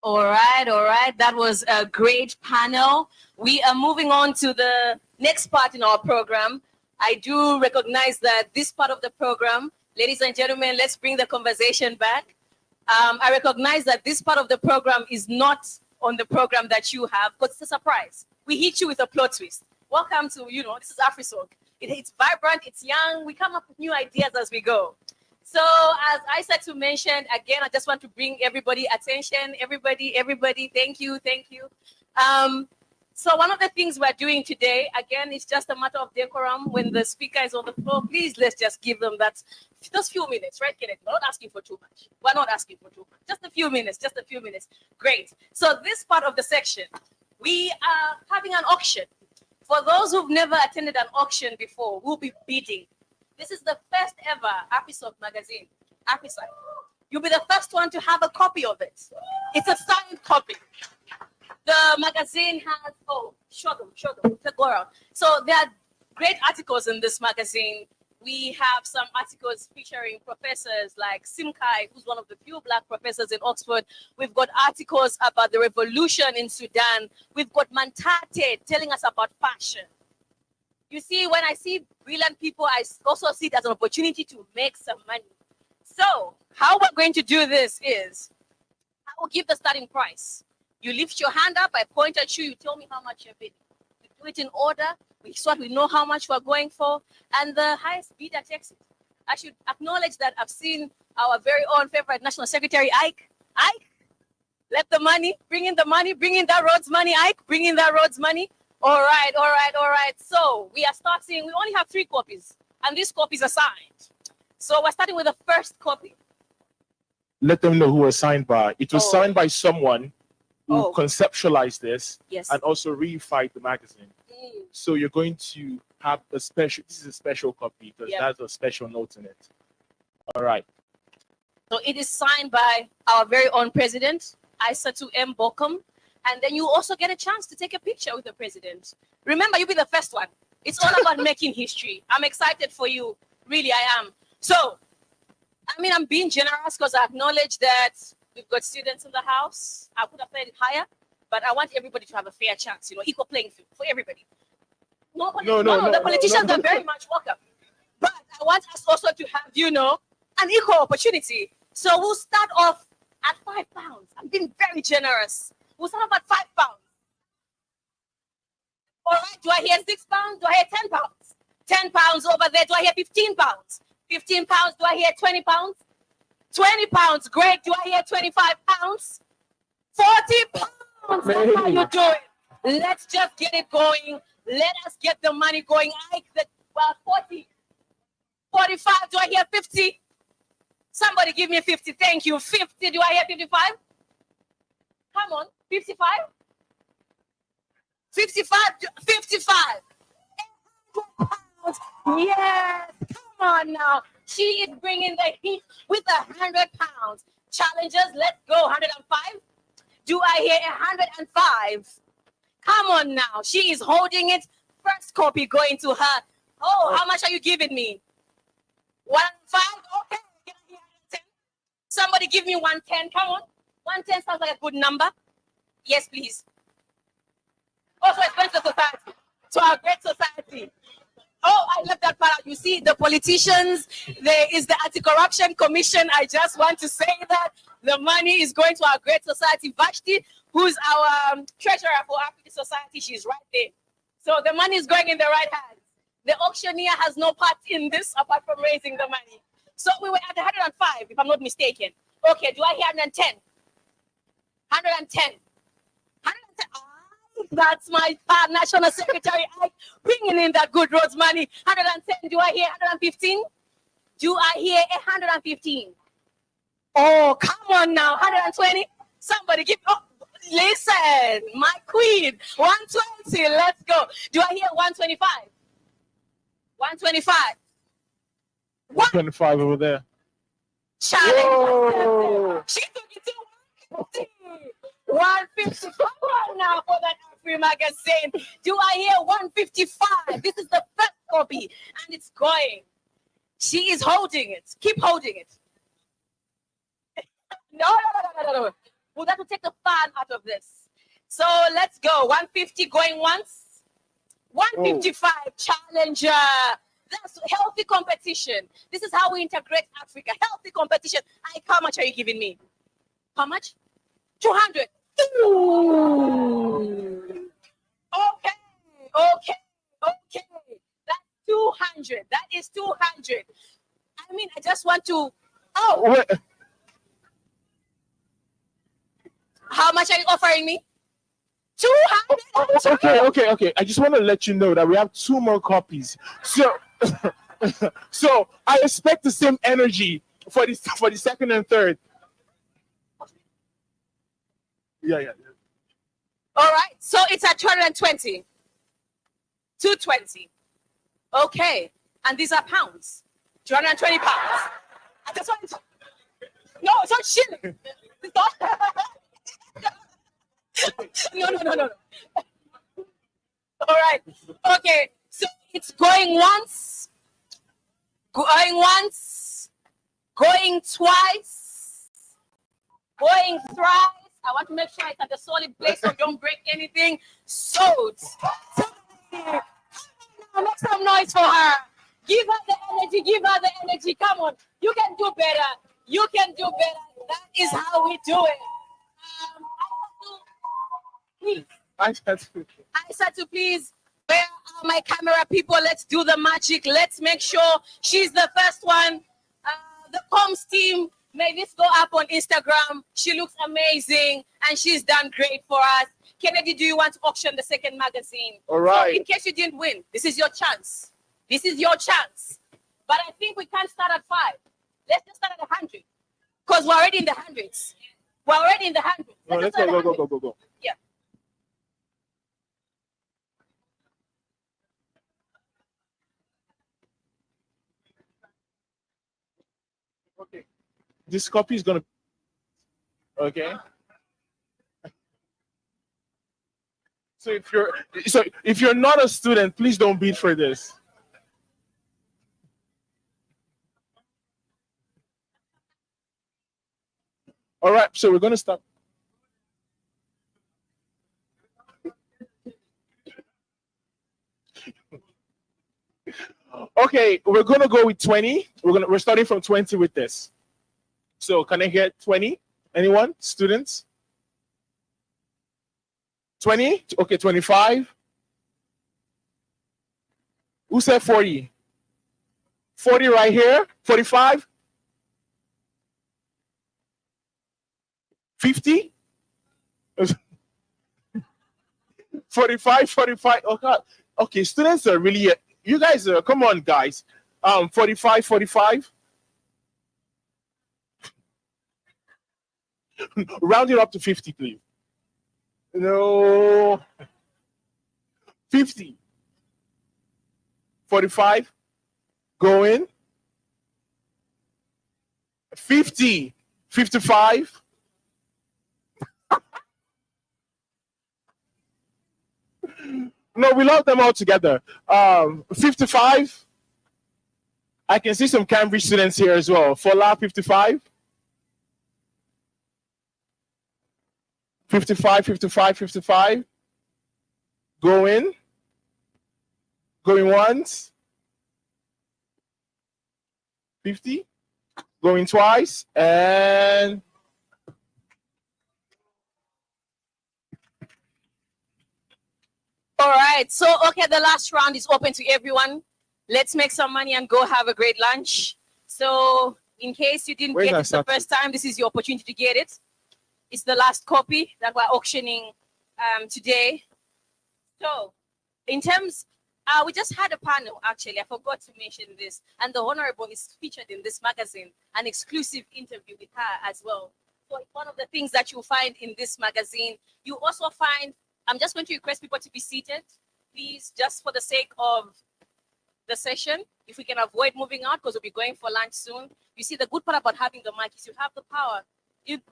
All right. That was a great panel. We are moving on to the next part in our program. I do recognize that this part of the program, ladies and gentlemen, let's bring the conversation back. I recognize that this part of the program is not on the program that you have, but it's a surprise. We hit you with a plot twist. Welcome to, this is AfriSong. It's vibrant, it's young. We come up with new ideas as we go. So as Isaac mentioned, again, I just want to bring everybody attention. Everybody, thank you. So one of the things we're doing today, again, is just a matter of decorum. When the speaker is on the floor, please, let's just give them those few minutes, right, Kenneth? We're not asking for too much. We're not asking for too much. Just a few minutes. Great. So this part of the section, we are having an auction For those who've never attended an auction before, we'll be bidding. This is the first ever AfriSoft magazine. AfriSoft. You'll be the first one to have a copy of it. It's a signed copy. The magazine has, show them, go around. So there are great articles in this magazine. We have some articles featuring professors like Simkai, who's one of the few Black professors in Oxford. We've got articles about the revolution in Sudan. We've got Mantate telling us about fashion. You see, when I see brilliant people, I also see it as an opportunity to make some money. So how we're going to do this is, I will give the starting price. You lift your hand up, I point at you, you tell me how much you're bidding. We do it in order, we know how much we're going for, and the highest bidder takes it. I should acknowledge that I've seen our very own favorite National Secretary, Ike. Ike, let the money, bring in the money, bring in that roads money, Ike, bring in that roads money. All right. So we are starting, we only have 3 copies, and these copies are signed. So we're starting with the first copy. Let them know who was signed by. It was signed by someone who conceptualized this and also reified the magazine. So you're going to have a special, this is a special copy because that's a special note in it. All right. So it is signed by our very own president, Aissatou M. Bokum. And then you also get a chance to take a picture with the president. Remember, you'll be the first one. It's all about making history. I'm excited for you. Really, I am. So, I mean, I'm being generous because I acknowledge that we've got students in the house. I could have played it higher, but I want everybody to have a fair chance, equal playing field for everybody. No, the politicians are very much welcome. But I want us also to have, an equal opportunity. So we'll start off at £5. I'm being very generous. We'll start off at £5. All right, do I hear £6? Do I hear £10? £10 over there. Do I hear £15? £15. Do I hear £20? £20. Great. Do I hear £25? £40. That's how you do it. Let's just get it going. Let us get the money going. 40. 45. Do I hear 50? Somebody give me 50. Thank you. 50. Do I hear 55? Come on. 55? 55. 55. £100. Yes. Come on now. She is bringing the heat with £100. Challengers, let's go. 105. Do I hear 105? Come on now. She is holding it. First copy going to her. Oh, how much are you giving me? 105? Okay. Can I hear 110? Somebody give me 110. Come on. 110 sounds like a good number. Yes, please. Also explain to society. To our great society. Oh, I left that part out. You see, the politicians, there is the Anti-Corruption Commission. I just want to say that the money is going to our great society. Vashti, who's our treasurer for African Society, she's right there. So the money is going in the right hands. The auctioneer has no part in this apart from raising the money. So we were at 105, if I'm not mistaken. Okay, do I hear 110? 110. 110. That's my National Secretary bringing in that good roads money. 110. Do I hear 115? Do I hear 115? Oh, come on now. 120. Somebody give. Oh, listen, my queen. 120. Let's go. Do I hear 125? 125. 125 over there. Challenge. She took it to 150. 150. Come on now for that Afri magazine. Do I hear 155? This is the first copy and it's going. She is holding it. Keep holding it. No. We'll have to take the fun out of this. So let's go. 150 going once. 155 challenger. That's healthy competition. This is how we integrate Africa. Healthy competition. How much are you giving me? How much? 200. Ooh. Okay. That's 200. That is 200. I mean, I just want to. Oh. How much are you offering me? 200. Okay. I just want to let you know that we have 2 more copies. So I expect the same energy for the second and third. Yeah. All right. So it's at 220. 220. Okay. And these are pounds. 220 pounds. I just want to... No, it's not shilling. It's not... No. All right. Okay. So it's going once, going twice, going thrice. I want to make sure it's at a solid place so don't break anything. Sold. Make some noise for her. Give her the energy. Come on. You can do better. That is how we do it. Please. I said to please, where are my camera people? Let's do the magic. Let's make sure she's the first one. The comms team, may this go up on Instagram. She looks amazing and she's done great for us. Kennedy, do you want to auction the second magazine? All right. So in case you didn't win, this is your chance. But I think we can't start at 5. Let's just start at 100. Because we're already in the hundreds. No, let's go. Yeah. Okay. This copy is gonna. Okay. So if you're not a student, please don't bid for this. All right. So we're gonna start. Okay, we're gonna go with 20. We're starting from 20 with this. So can I get 20? Anyone? Students? 20? Okay, 25. Who said 40? 40 right here. 45? 50? 45. Okay, students are really, you guys are, come on guys. 45. Round it up to 50, please. No. 50. 45. Going. 50. 55. No, we love them all together. 55. I can see some Cambridge students here as well. Fola, 55. 55. Going once. 50. Going twice. And all right. So, okay, the last round is open to everyone. Let's make some money and go have a great lunch. So, in case you didn't get it the first time, this is your opportunity to get it. It's the last copy that we're auctioning today. So, in terms, we just had a panel, actually. I forgot to mention this. And the Honorable is featured in this magazine, an exclusive interview with her as well. So, it's one of the things that you'll find in this magazine. You also find, I'm just going to request people to be seated, please, just for the sake of the session. If we can avoid moving out, because we'll be going for lunch soon. You see, the good part about having the mic is you have the power.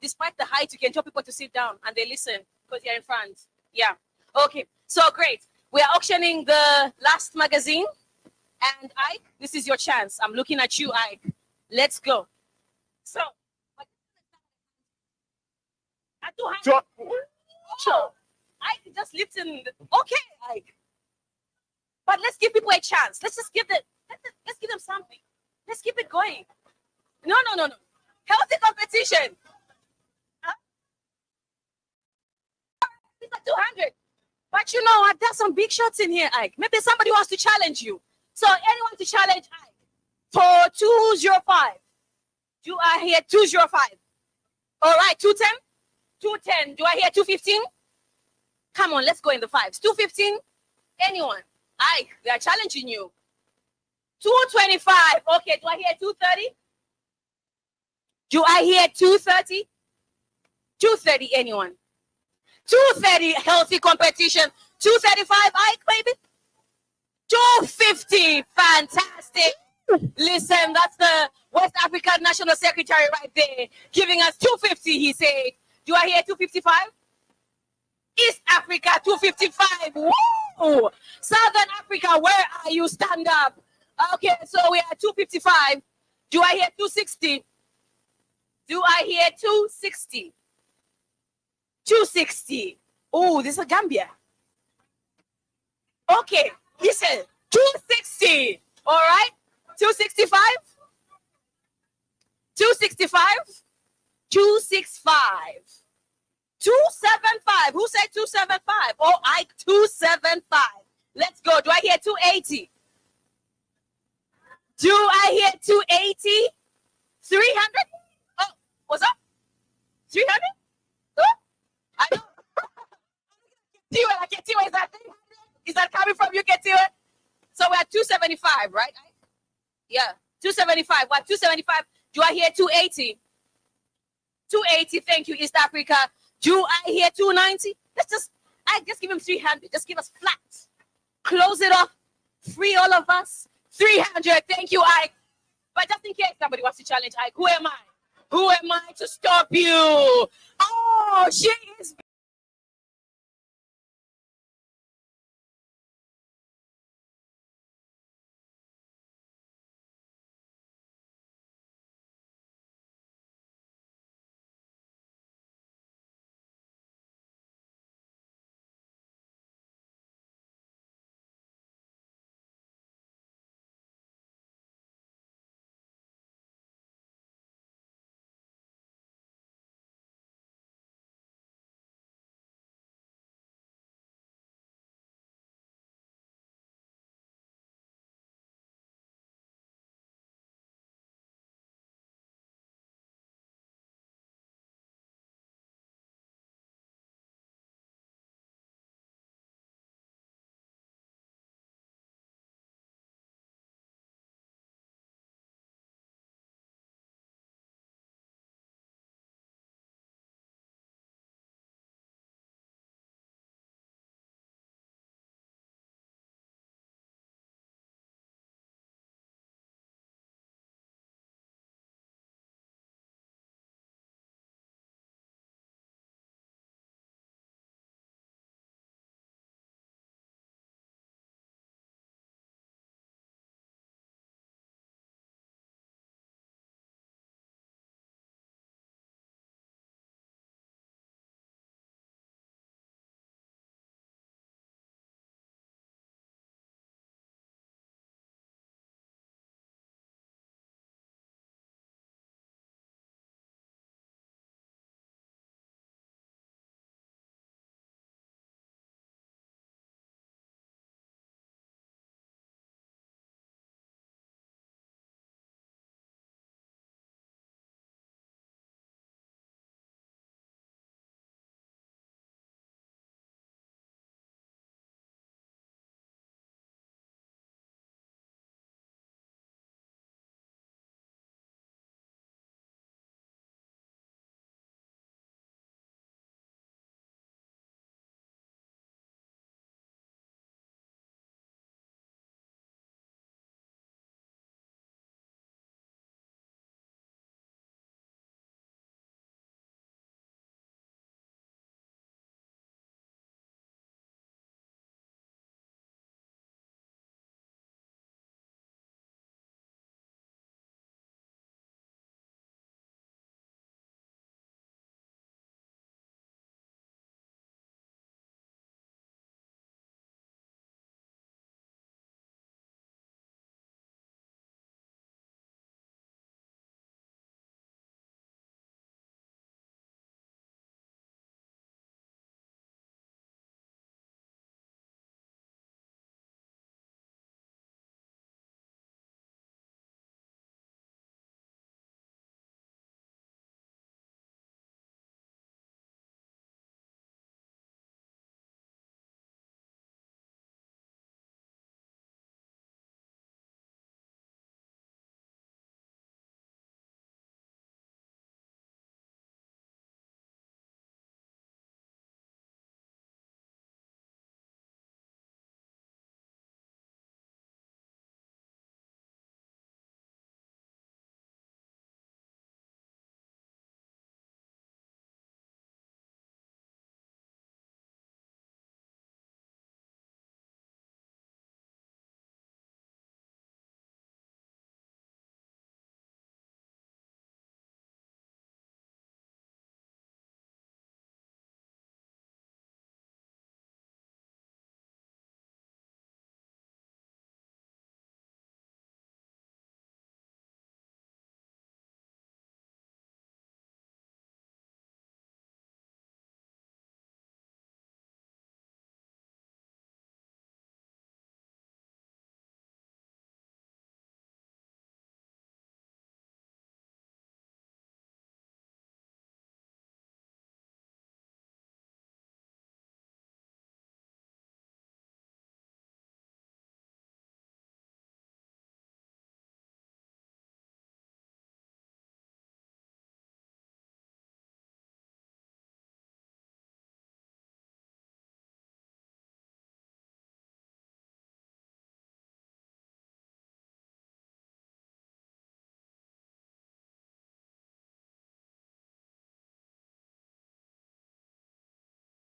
Despite the height, you can tell people to sit down and they listen because you're in front. Yeah. Okay. So great. We are auctioning the last magazine. And Ike, this is your chance. I'm looking at you, Ike. Let's go. So, at 200. Oh, Ike just lifting. Okay, Ike. But let's give people a chance. Let's just give them. Let's give them something. Let's keep it going. No. Healthy competition. It's at 200. But you know what? There's some big shots in here, Ike. Maybe somebody wants to challenge you. So anyone to challenge Ike for 205. Do I hear 205? All right, 210? 210. Do I hear 215? Come on, let's go in the fives. 215? Anyone? Ike, they are challenging you. 225. Okay, do I hear 230? Do I hear 230? 230, anyone? 230, healthy competition. 235, Ike, baby. 250. Fantastic. Listen, that's the West African National Secretary right there giving us 250. He said, do I hear 255? East Africa 255. Woo! Southern Africa, where are you? Stand up. Okay, so we are 255. Do I hear 260? Do I hear 260? 260. Oh, this is Gambia. Okay, listen, 260. All right, 265. 265. 265. 275. Who said 275? Oh, 275. Let's go. Do I hear 280? Do I hear 280? 300? Oh, what's up? 300? Oh, I know. I can't see is that 300? Is that coming from you? Get to it? So we're at 275, right? Yeah, 275. What? 275. Do I hear 280? 280. Thank you, East Africa. Do I hear 290? Let's just give him 300. Just give us flat. Close it off. Free all of us. 300. Thank you, Ike. But just in case somebody wants to challenge Ike, who am I? Who am I to stop you? Oh, she is